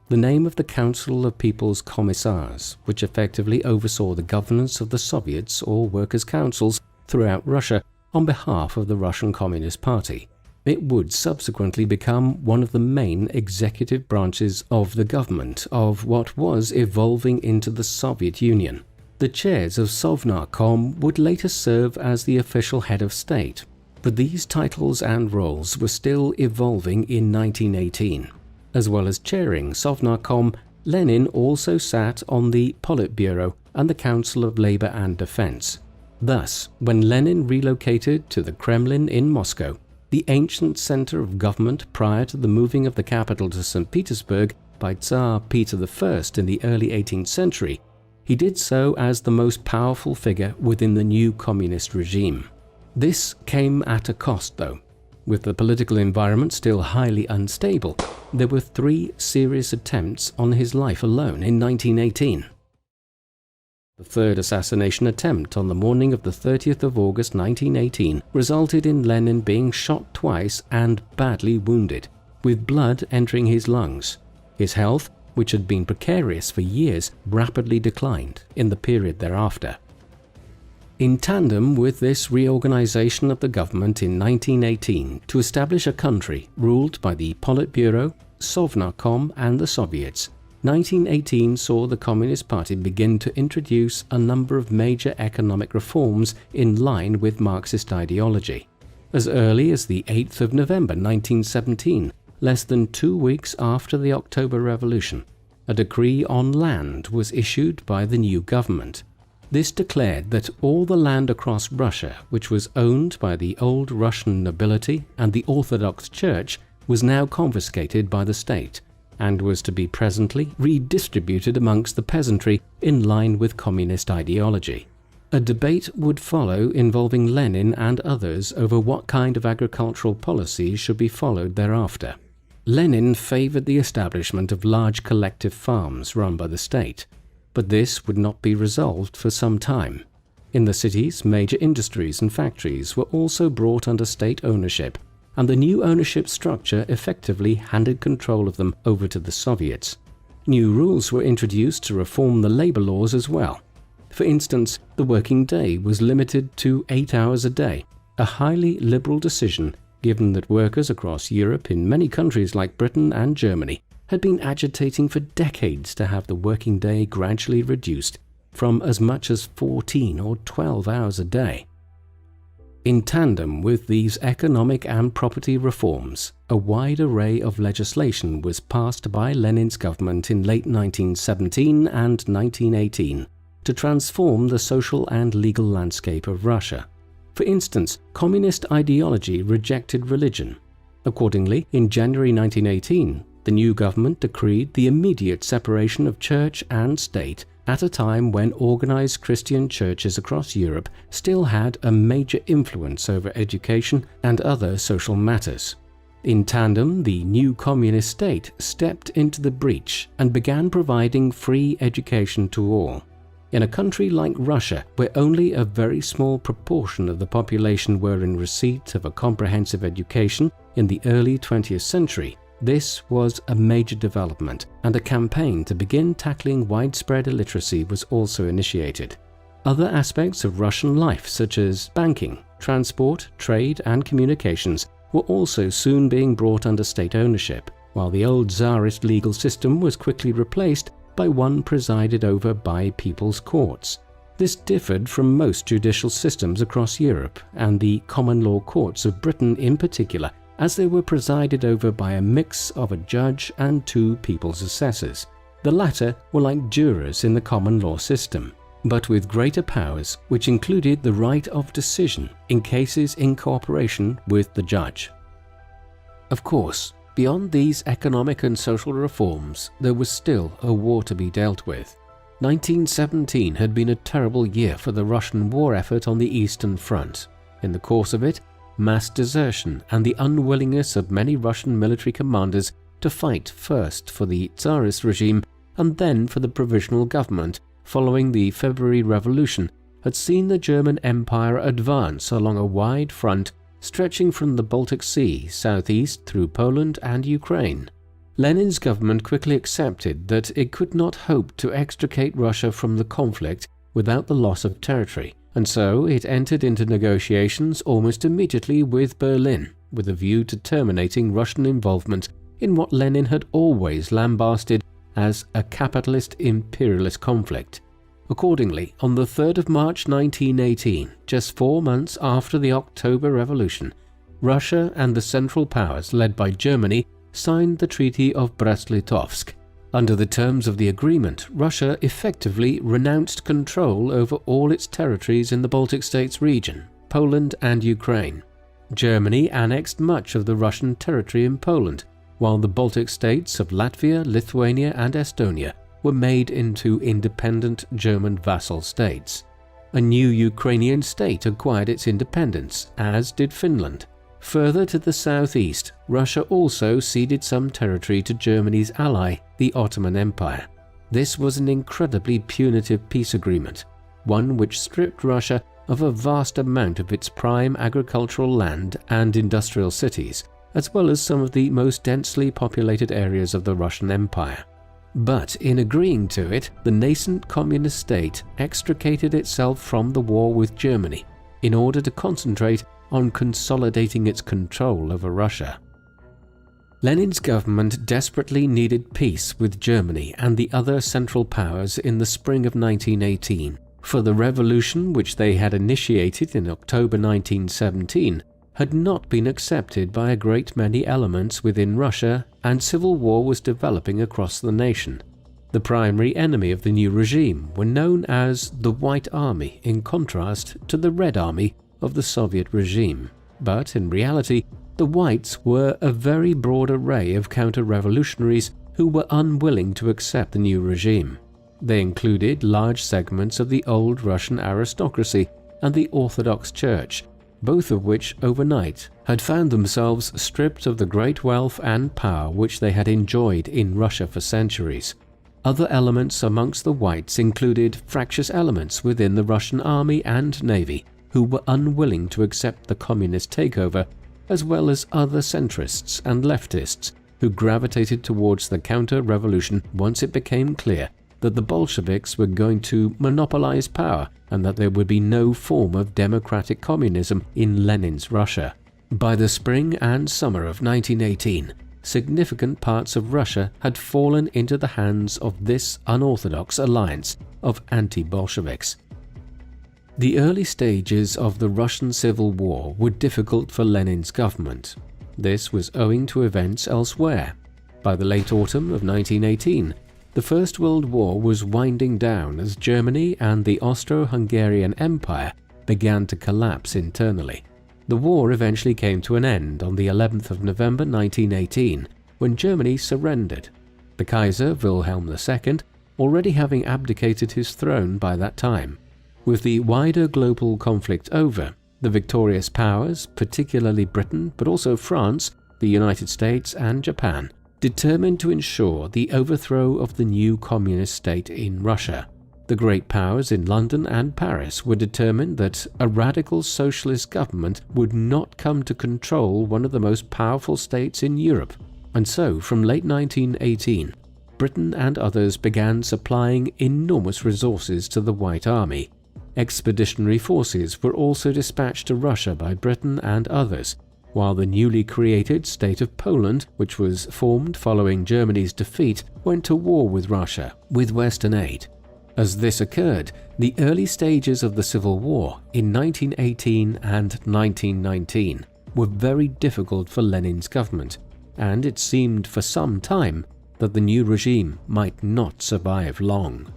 the name of the Council of People's Commissars, which effectively oversaw the governance of the Soviets or workers' councils throughout Russia on behalf of the Russian Communist Party. It would subsequently become one of the main executive branches of the government of what was evolving into the Soviet Union. The chairs of Sovnarkom would later serve as the official head of state, but these titles and roles were still evolving in 1918. As well as chairing Sovnarkom, Lenin also sat on the Politburo and the Council of Labor and Defense. Thus, when Lenin relocated to the Kremlin in Moscow, the ancient center of government prior to the moving of the capital to St. Petersburg by Tsar Peter I in the early 18th century, he did so as the most powerful figure within the new communist regime. This came at a cost, though. With the political environment still highly unstable, there were 3 serious attempts on his life alone in 1918. The third assassination attempt on the morning of the 30th of August 1918 resulted in Lenin being shot twice and badly wounded, with blood entering his lungs. His health, which had been precarious for years, rapidly declined in the period thereafter. In tandem with this reorganization of the government in 1918 to establish a country ruled by the Politburo, Sovnarkom and the Soviets, 1918 saw the Communist Party begin to introduce a number of major economic reforms in line with Marxist ideology. As early as the 8th of November 1917, less than 2 weeks after the October Revolution, a decree on land was issued by the new government. This declared that all the land across Russia, which was owned by the old Russian nobility and the Orthodox Church, was now confiscated by the state and was to be presently redistributed amongst the peasantry in line with communist ideology. A debate would follow involving Lenin and others over what kind of agricultural policies should be followed thereafter. Lenin favored the establishment of large collective farms run by the state, but this would not be resolved for some time. In the cities, major industries and factories were also brought under state ownership, and the new ownership structure effectively handed control of them over to the Soviets. New rules were introduced to reform the labor laws as well. For instance, the working day was limited to 8 hours a day, a highly liberal decision given that workers across Europe in many countries like Britain and Germany had been agitating for decades to have the working day gradually reduced from as much as 14 or 12 hours a day. In tandem with these economic and property reforms, a wide array of legislation was passed by Lenin's government in late 1917 and 1918 to transform the social and legal landscape of Russia. For instance, communist ideology rejected religion. Accordingly, in January 1918, the new government decreed the immediate separation of church and state at a time when organized Christian churches across Europe still had a major influence over education and other social matters. In tandem, the new communist state stepped into the breach and began providing free education to all. In a country like Russia, where only a very small proportion of the population were in receipt of a comprehensive education in the early 20th century, this was a major development, and a campaign to begin tackling widespread illiteracy was also initiated. Other aspects of Russian life, such as banking, transport, trade, and communications, were also soon being brought under state ownership, while the old Tsarist legal system was quickly replaced by one presided over by people's courts. This differed from most judicial systems across Europe, and the common law courts of Britain in particular, as they were presided over by a mix of a judge and two people's assessors. The latter were like jurors in the common law system, but with greater powers, which included the right of decision in cases in cooperation with the judge. Of course, beyond these economic and social reforms, there was still a war to be dealt with. 1917 had been a terrible year for the Russian war effort on the Eastern Front. In the course of it, mass desertion and the unwillingness of many Russian military commanders to fight first for the Tsarist regime and then for the provisional government following the February Revolution had seen the German Empire advance along a wide front stretching from the Baltic Sea southeast through Poland and Ukraine. Lenin's government quickly accepted that it could not hope to extricate Russia from the conflict without the loss of territory, and so it entered into negotiations almost immediately with Berlin, with a view to terminating Russian involvement in what Lenin had always lambasted as a capitalist imperialist conflict. Accordingly, on the 3rd of March 1918, just 4 months after the October Revolution, Russia and the Central Powers led by Germany signed the Treaty of Brest-Litovsk. Under the terms of the agreement, Russia effectively renounced control over all its territories in the Baltic States region, Poland and Ukraine. Germany annexed much of the Russian territory in Poland, while the Baltic states of Latvia, Lithuania and Estonia were made into independent German vassal states. A new Ukrainian state acquired its independence, as did Finland. Further to the southeast, Russia also ceded some territory to Germany's ally, the Ottoman Empire. This was an incredibly punitive peace agreement, one which stripped Russia of a vast amount of its prime agricultural land and industrial cities, as well as some of the most densely populated areas of the Russian Empire. But in agreeing to it, the nascent communist state extricated itself from the war with Germany in order to concentrate on consolidating its control over Russia. Lenin's government desperately needed peace with Germany and the other Central Powers in the spring of 1918, for the revolution which they had initiated in October 1917 had not been accepted by a great many elements within Russia, and civil war was developing across the nation. The primary enemy of the new regime were known as the White Army, in contrast to the Red Army of the Soviet regime. But in reality, the Whites were a very broad array of counter-revolutionaries who were unwilling to accept the new regime. They included large segments of the old Russian aristocracy and the Orthodox Church, both of which overnight had found themselves stripped of the great wealth and power which they had enjoyed in Russia for centuries. Other elements amongst the Whites included fractious elements within the Russian army and navy who were unwilling to accept the communist takeover, as well as other centrists and leftists who gravitated towards the counter-revolution once it became clear that the Bolsheviks were going to monopolize power and that there would be no form of democratic communism in Lenin's Russia. By the spring and summer of 1918, significant parts of Russia had fallen into the hands of this unorthodox alliance of anti-Bolsheviks. The early stages of the Russian Civil War were difficult for Lenin's government. This was owing to events elsewhere. By the late autumn of 1918, the First World War was winding down as Germany and the Austro-Hungarian Empire began to collapse internally. The war eventually came to an end on the 11th of November 1918, when Germany surrendered, the Kaiser Wilhelm II already having abdicated his throne by that time. With the wider global conflict over, the victorious powers, particularly Britain but also France, the United States and Japan, determined to ensure the overthrow of the new communist state in Russia. The great powers in London and Paris were determined that a radical socialist government would not come to control one of the most powerful states in Europe, and so from late 1918, Britain and others began supplying enormous resources to the White Army. Expeditionary forces were also dispatched to Russia by Britain and others, while the newly created state of Poland, which was formed following Germany's defeat, went to war with Russia with Western aid. As this occurred, the early stages of the Civil War in 1918 and 1919 were very difficult for Lenin's government, and it seemed for some time that the new regime might not survive long.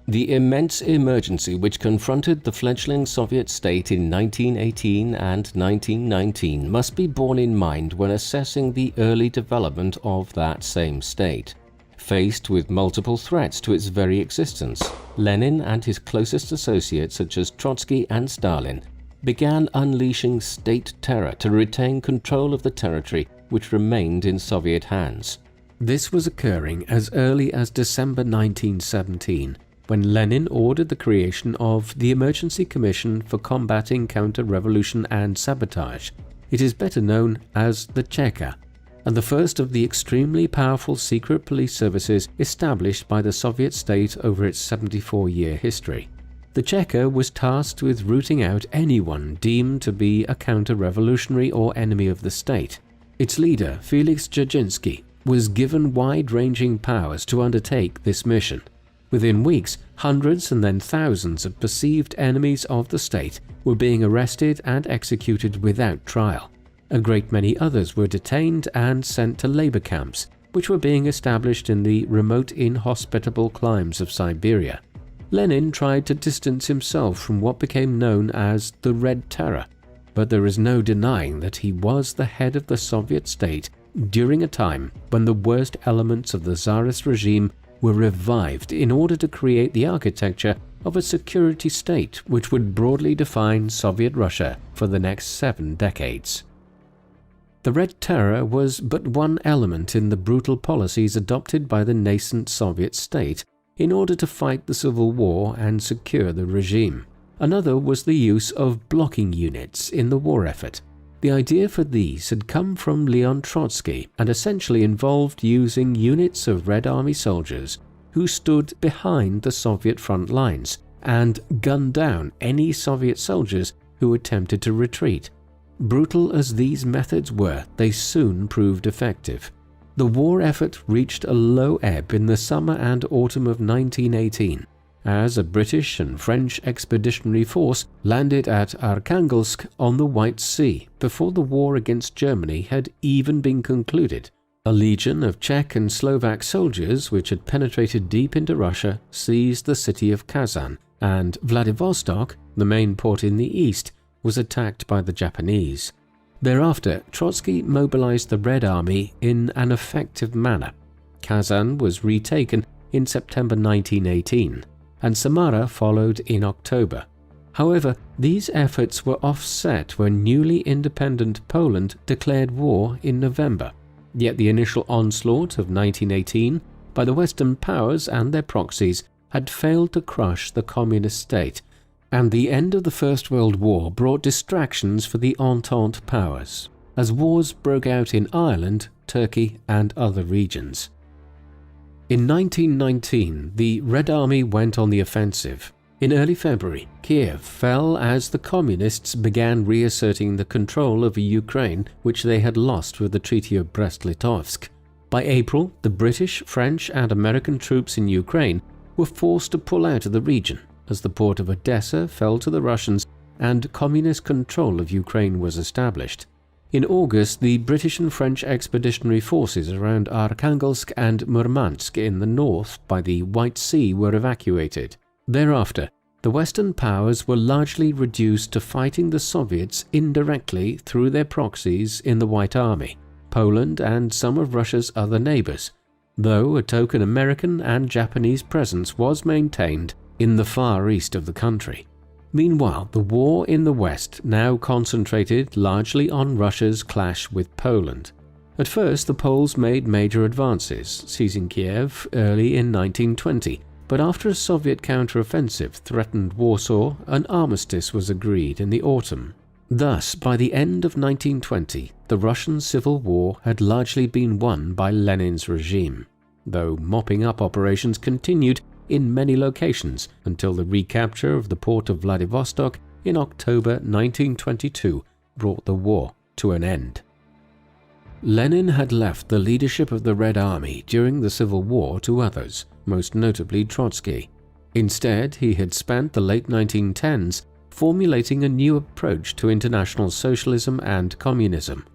The immense emergency which confronted the fledgling Soviet state in 1918 and 1919 must be borne in mind when assessing the early development of that same state. Faced with multiple threats to its very existence, Lenin and his closest associates such as Trotsky and Stalin began unleashing state terror to retain control of the territory which remained in Soviet hands. This was occurring as early as December 1917, when Lenin ordered the creation of the Emergency Commission for Combating Counter-Revolution and Sabotage. It is better known as the Cheka, and the first of the extremely powerful secret police services established by the Soviet state over its 74-year history. The Cheka was tasked with rooting out anyone deemed to be a counter-revolutionary or enemy of the state. Its leader, Felix Dzerzhinsky, was given wide-ranging powers to undertake this mission. Within weeks, hundreds and then thousands of perceived enemies of the state were being arrested and executed without trial. A great many others were detained and sent to labor camps, which were being established in the remote inhospitable climes of Siberia. Lenin tried to distance himself from what became known as the Red Terror, but there is no denying that he was the head of the Soviet state during a time when the worst elements of the Tsarist regime were revived in order to create the architecture of a security state which would broadly define Soviet Russia for the next 7 decades. The Red Terror was but one element in the brutal policies adopted by the nascent Soviet state in order to fight the Civil War and secure the regime. Another was the use of blocking units in the war effort. The idea for these had come from Leon Trotsky and essentially involved using units of Red Army soldiers who stood behind the Soviet front lines and gunned down any Soviet soldiers who attempted to retreat. Brutal as these methods were, they soon proved effective. The war effort reached a low ebb in the summer and autumn of 1918, as a British and French expeditionary force landed at Arkhangelsk on the White Sea before the war against Germany had even been concluded. A legion of Czech and Slovak soldiers which had penetrated deep into Russia seized the city of Kazan, and Vladivostok, the main port in the east, was attacked by the Japanese. Thereafter, Trotsky mobilized the Red Army in an effective manner. Kazan was retaken in September 1918, and Samara followed in October. However, these efforts were offset when newly independent Poland declared war in November. Yet the initial onslaught of 1918 by the Western powers and their proxies had failed to crush the communist state, and the end of the First World War brought distractions for the Entente powers, as wars broke out in Ireland, Turkey, and other regions. In 1919, the Red Army went on the offensive. In early February, Kiev fell as the Communists began reasserting the control over Ukraine, which they had lost with the Treaty of Brest-Litovsk. By April, the British, French, and American troops in Ukraine were forced to pull out of the region, as the port of Odessa fell to the Russians and communist control of Ukraine was established. In August, the British and French expeditionary forces around Arkhangelsk and Murmansk in the north by the White Sea were evacuated. Thereafter, the Western powers were largely reduced to fighting the Soviets indirectly through their proxies in the White Army, Poland, and some of Russia's other neighbors, though a token American and Japanese presence was maintained in the far east of the country. Meanwhile, the war in the West now concentrated largely on Russia's clash with Poland. At first, the Poles made major advances, seizing Kiev early in 1920, but after a Soviet counteroffensive threatened Warsaw, an armistice was agreed in the autumn. Thus, by the end of 1920, the Russian Civil War had largely been won by Lenin's regime, though mopping up operations continued in many locations until the recapture of the port of Vladivostok in October 1922 brought the war to an end. Lenin had left the leadership of the Red Army during the Civil War to others, most notably Trotsky. Instead, he had spent the late 1910s formulating a new approach to international socialism and communism.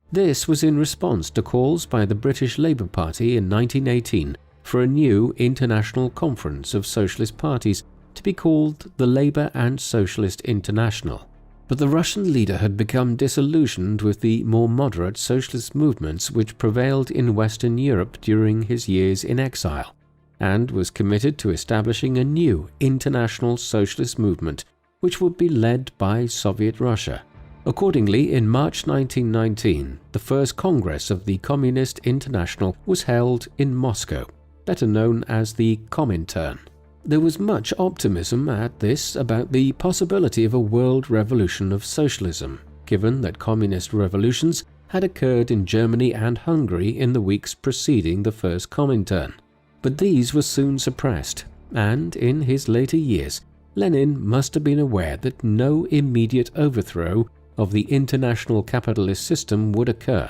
This was in response to calls by the British Labour Party in 1918 for a new international conference of socialist parties to be called the Labour and Socialist International. But the Russian leader had become disillusioned with the more moderate socialist movements which prevailed in Western Europe during his years in exile, and was committed to establishing a new international socialist movement which would be led by Soviet Russia. Accordingly, in March 1919, the first Congress of the Communist International was held in Moscow, better known as the Comintern. There was much optimism at this about the possibility of a world revolution of socialism, given that communist revolutions had occurred in Germany and Hungary in the weeks preceding the first Comintern. But these were soon suppressed, and in his later years, Lenin must have been aware that no immediate overthrow of the international capitalist system would occur.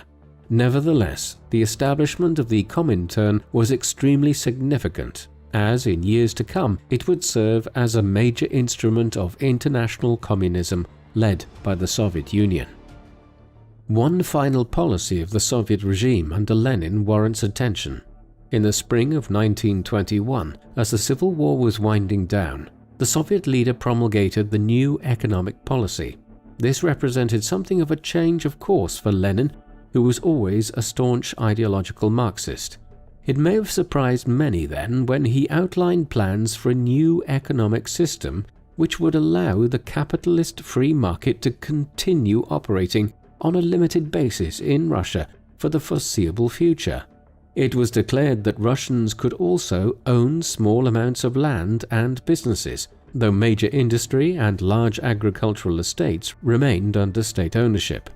Nevertheless, the establishment of the Comintern was extremely significant, as in years to come it would serve as a major instrument of international communism led by the Soviet Union. One final policy of the Soviet regime under Lenin warrants attention. In the spring of 1921, as the Civil War was winding down, the Soviet leader promulgated the new economic policy. This represented something of a change of course for Lenin, who was always a staunch ideological Marxist. It may have surprised many then when he outlined plans for a new economic system which would allow the capitalist free market to continue operating on a limited basis in Russia for the foreseeable future. It was declared that Russians could also own small amounts of land and businesses, though major industry and large agricultural estates remained under state ownership.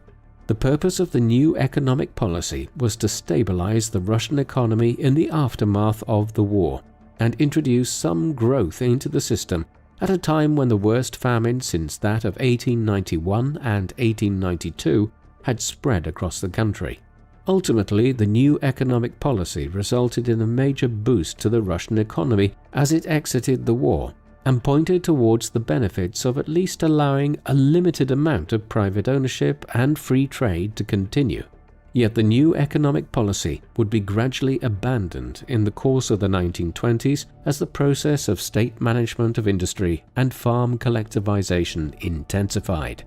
The purpose of the new economic policy was to stabilize the Russian economy in the aftermath of the war and introduce some growth into the system at a time when the worst famine since that of 1891 and 1892 had spread across the country. Ultimately, the new economic policy resulted in a major boost to the Russian economy as it exited the war, and pointed towards the benefits of at least allowing a limited amount of private ownership and free trade to continue. Yet the new economic policy would be gradually abandoned in the course of the 1920s as the process of state management of industry and farm collectivization intensified.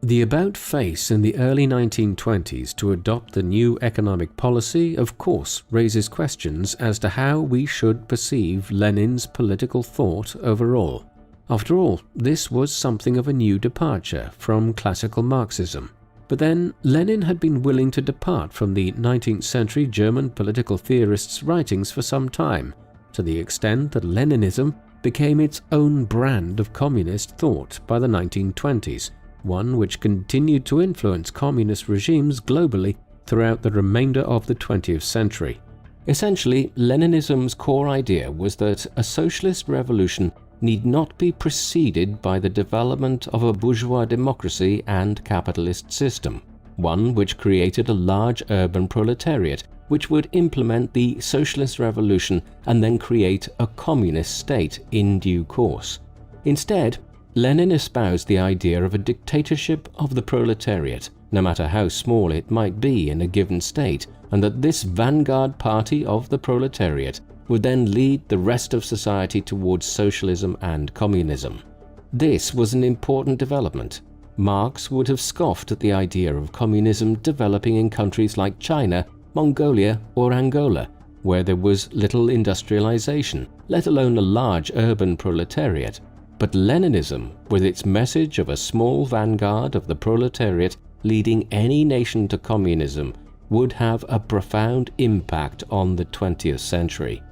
The about-face in the early 1920s to adopt the new economic policy of course raises questions as to how we should perceive Lenin's political thought overall. After all, this was something of a new departure from classical Marxism. But then, Lenin had been willing to depart from the 19th century German political theorists' writings for some time, to the extent that Leninism became its own brand of communist thought by the 1920s, one which continued to influence communist regimes globally throughout the remainder of the 20th century. Essentially, Leninism's core idea was that a socialist revolution need not be preceded by the development of a bourgeois democracy and capitalist system, one which created a large urban proletariat which would implement the socialist revolution and then create a communist state in due course. Instead, Lenin espoused the idea of a dictatorship of the proletariat, no matter how small it might be in a given state, and that this vanguard party of the proletariat would then lead the rest of society towards socialism and communism. This was an important development. Marx would have scoffed at the idea of communism developing in countries like China, Mongolia, or Angola, where there was little industrialization, let alone a large urban proletariat. But Leninism, with its message of a small vanguard of the proletariat leading any nation to communism, would have a profound impact on the 20th century.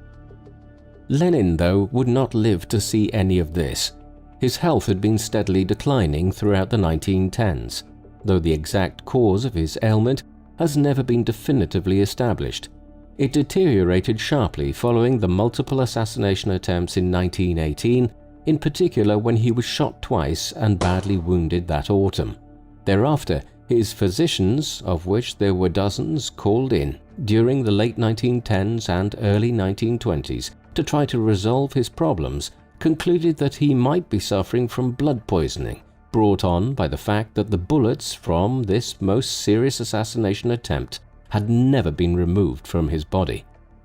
Lenin, though, would not live to see any of this. His health had been steadily declining throughout the 1910s, though the exact cause of his ailment has never been definitively established. It deteriorated sharply following the multiple assassination attempts in 1918, in particular when he was shot twice and badly wounded that autumn. Thereafter, his physicians, of which there were dozens, called in during the late 1910s and early 1920s to try to resolve his problems, concluded that he might be suffering from blood poisoning, brought on by the fact that the bullets from this most serious assassination attempt had never been removed from his body.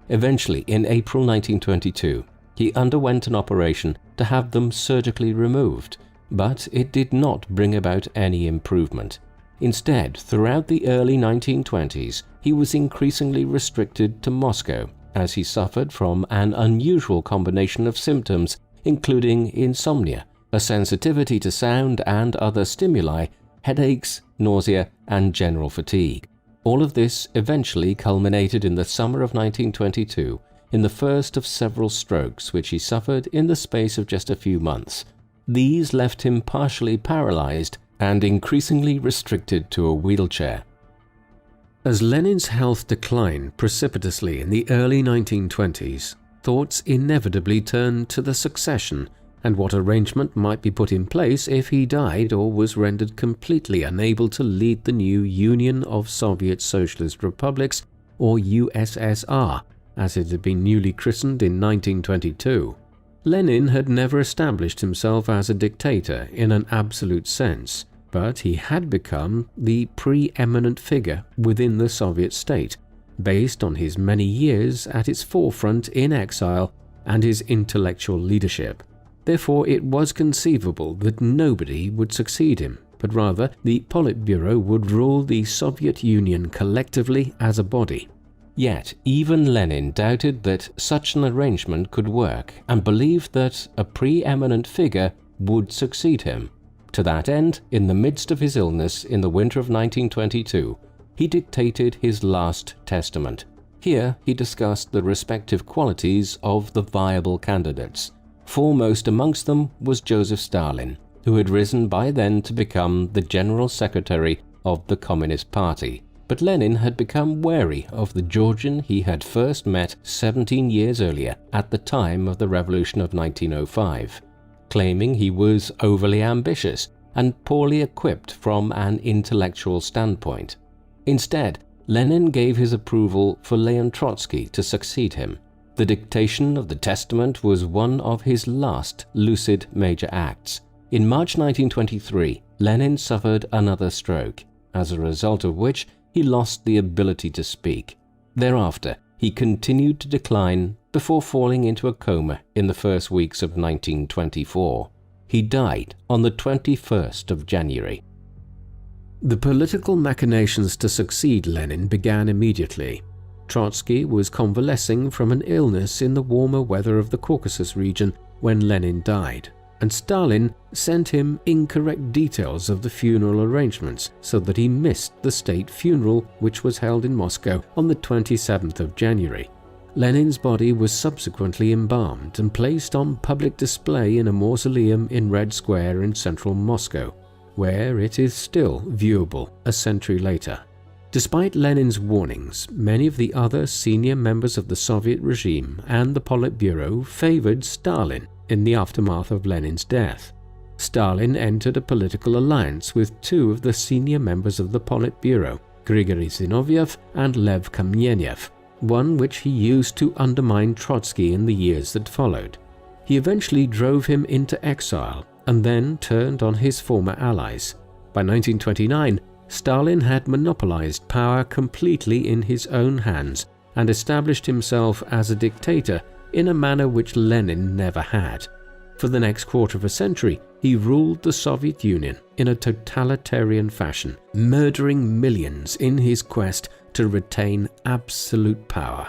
Eventually, in April 1922, he underwent an operation to have them surgically removed, but it did not bring about any improvement. Instead, throughout the early 1920s, he was increasingly restricted to Moscow as he suffered from an unusual combination of symptoms, including insomnia, a sensitivity to sound and other stimuli, headaches, nausea, and general fatigue. All of this eventually culminated in the summer of 1922 in the first of several strokes which he suffered in the space of just a few months. These left him partially paralyzed and increasingly restricted to a wheelchair. As Lenin's health declined precipitously in the early 1920s, thoughts inevitably turned to the succession and what arrangement might be put in place if he died or was rendered completely unable to lead the new Union of Soviet Socialist Republics, or USSR, as it had been newly christened in 1922. Lenin had never established himself as a dictator in an absolute sense, but he had become the preeminent figure within the Soviet state, based on his many years at its forefront in exile and his intellectual leadership. Therefore, it was conceivable that nobody would succeed him, but rather the Politburo would rule the Soviet Union collectively as a body. Yet, even Lenin doubted that such an arrangement could work and believed that a preeminent figure would succeed him. To that end, in the midst of his illness in the winter of 1922, he dictated his last testament. Here, he discussed the respective qualities of the viable candidates. Foremost amongst them was Joseph Stalin, who had risen by then to become the General Secretary of the Communist Party. But Lenin had become wary of the Georgian he had first met 17 years earlier at the time of the Revolution of 1905, claiming he was overly ambitious and poorly equipped from an intellectual standpoint. Instead, Lenin gave his approval for Leon Trotsky to succeed him. The dictation of the testament was one of his last lucid major acts. In March 1923, Lenin suffered another stroke, as a result of which he lost the ability to speak. Thereafter, he continued to decline before falling into a coma in the first weeks of 1924. He died on the 21st of January. The political machinations to succeed Lenin began immediately. Trotsky was convalescing from an illness in the warmer weather of the Caucasus region when Lenin died, and Stalin sent him incorrect details of the funeral arrangements so that he missed the state funeral which was held in Moscow on the 27th of January. Lenin's body was subsequently embalmed and placed on public display in a mausoleum in Red Square in central Moscow, where it is still viewable a century later. Despite Lenin's warnings, many of the other senior members of the Soviet regime and the Politburo favored Stalin in the aftermath of Lenin's death. Stalin entered a political alliance with two of the senior members of the Politburo, Grigory Zinoviev and Lev Kamenev, one which he used to undermine Trotsky in the years that followed. He eventually drove him into exile and then turned on his former allies. By 1929, Stalin had monopolized power completely in his own hands and established himself as a dictator in a manner which Lenin never had. For the next quarter of a century, he ruled the Soviet Union in a totalitarian fashion, murdering millions in his quest to retain absolute power.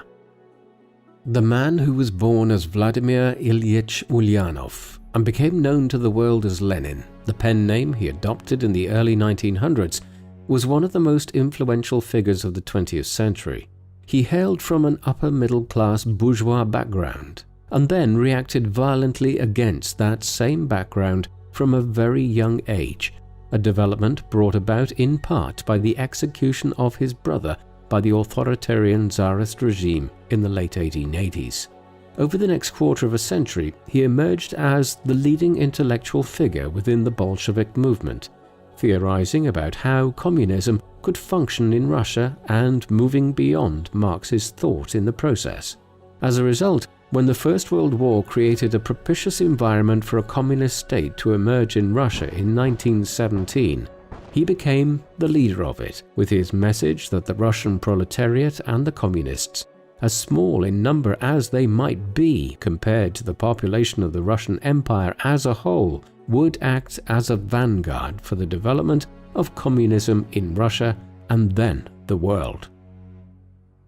The man who was born as Vladimir Ilyich Ulyanov and became known to the world as Lenin, the pen name he adopted in the early 1900s, was one of the most influential figures of the 20th century. He hailed from an upper-middle-class bourgeois background and then reacted violently against that same background from a very young age, a development brought about in part by the execution of his brother by the authoritarian Tsarist regime in the late 1880s. Over the next quarter of a century, he emerged as the leading intellectual figure within the Bolshevik movement, theorizing about how communism could function in Russia and moving beyond Marxist thought in the process. As a result, when the First World War created a propitious environment for a communist state to emerge in Russia in 1917, he became the leader of it, with his message that the Russian proletariat and the communists, as small in number as they might be compared to the population of the Russian Empire as a whole, would act as a vanguard for the development of communism in Russia and then the world.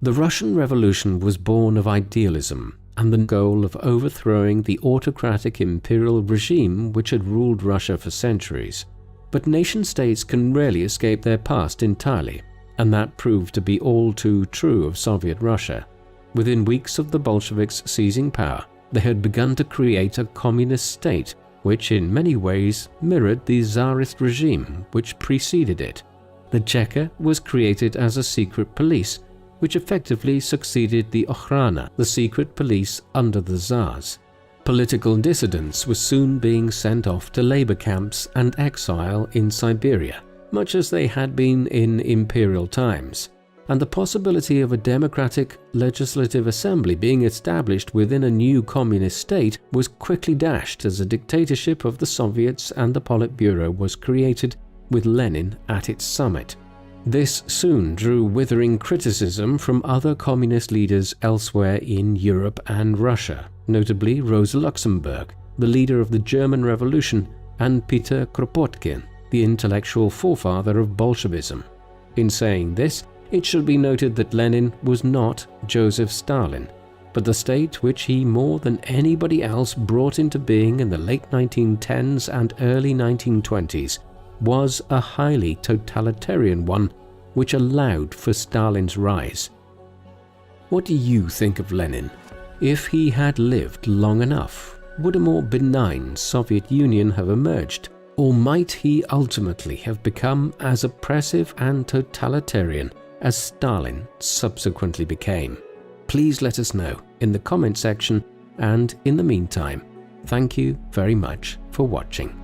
The Russian Revolution was born of idealism and the goal of overthrowing the autocratic imperial regime which had ruled Russia for centuries. But nation-states can rarely escape their past entirely, and that proved to be all too true of Soviet Russia. Within weeks of the Bolsheviks seizing power, they had begun to create a communist state which in many ways mirrored the Tsarist regime which preceded it. The Cheka was created as a secret police, which effectively succeeded the Okhrana, the secret police under the Tsars. Political dissidents were soon being sent off to labor camps and exile in Siberia, much as they had been in imperial times, and the possibility of a democratic legislative assembly being established within a new communist state was quickly dashed as a dictatorship of the Soviets and the Politburo was created, with Lenin at its summit. This soon drew withering criticism from other communist leaders elsewhere in Europe and Russia, notably Rosa Luxemburg, the leader of the German Revolution, and Peter Kropotkin, the intellectual forefather of Bolshevism. In saying this, it should be noted that Lenin was not Joseph Stalin, but the state which he more than anybody else brought into being in the late 1910s and early 1920s was a highly totalitarian one which allowed for Stalin's rise. What do you think of Lenin? If he had lived long enough, would a more benign Soviet Union have emerged, or might he ultimately have become as oppressive and totalitarian as Stalin subsequently became? Please let us know in the comment section, and in the meantime, thank you very much for watching.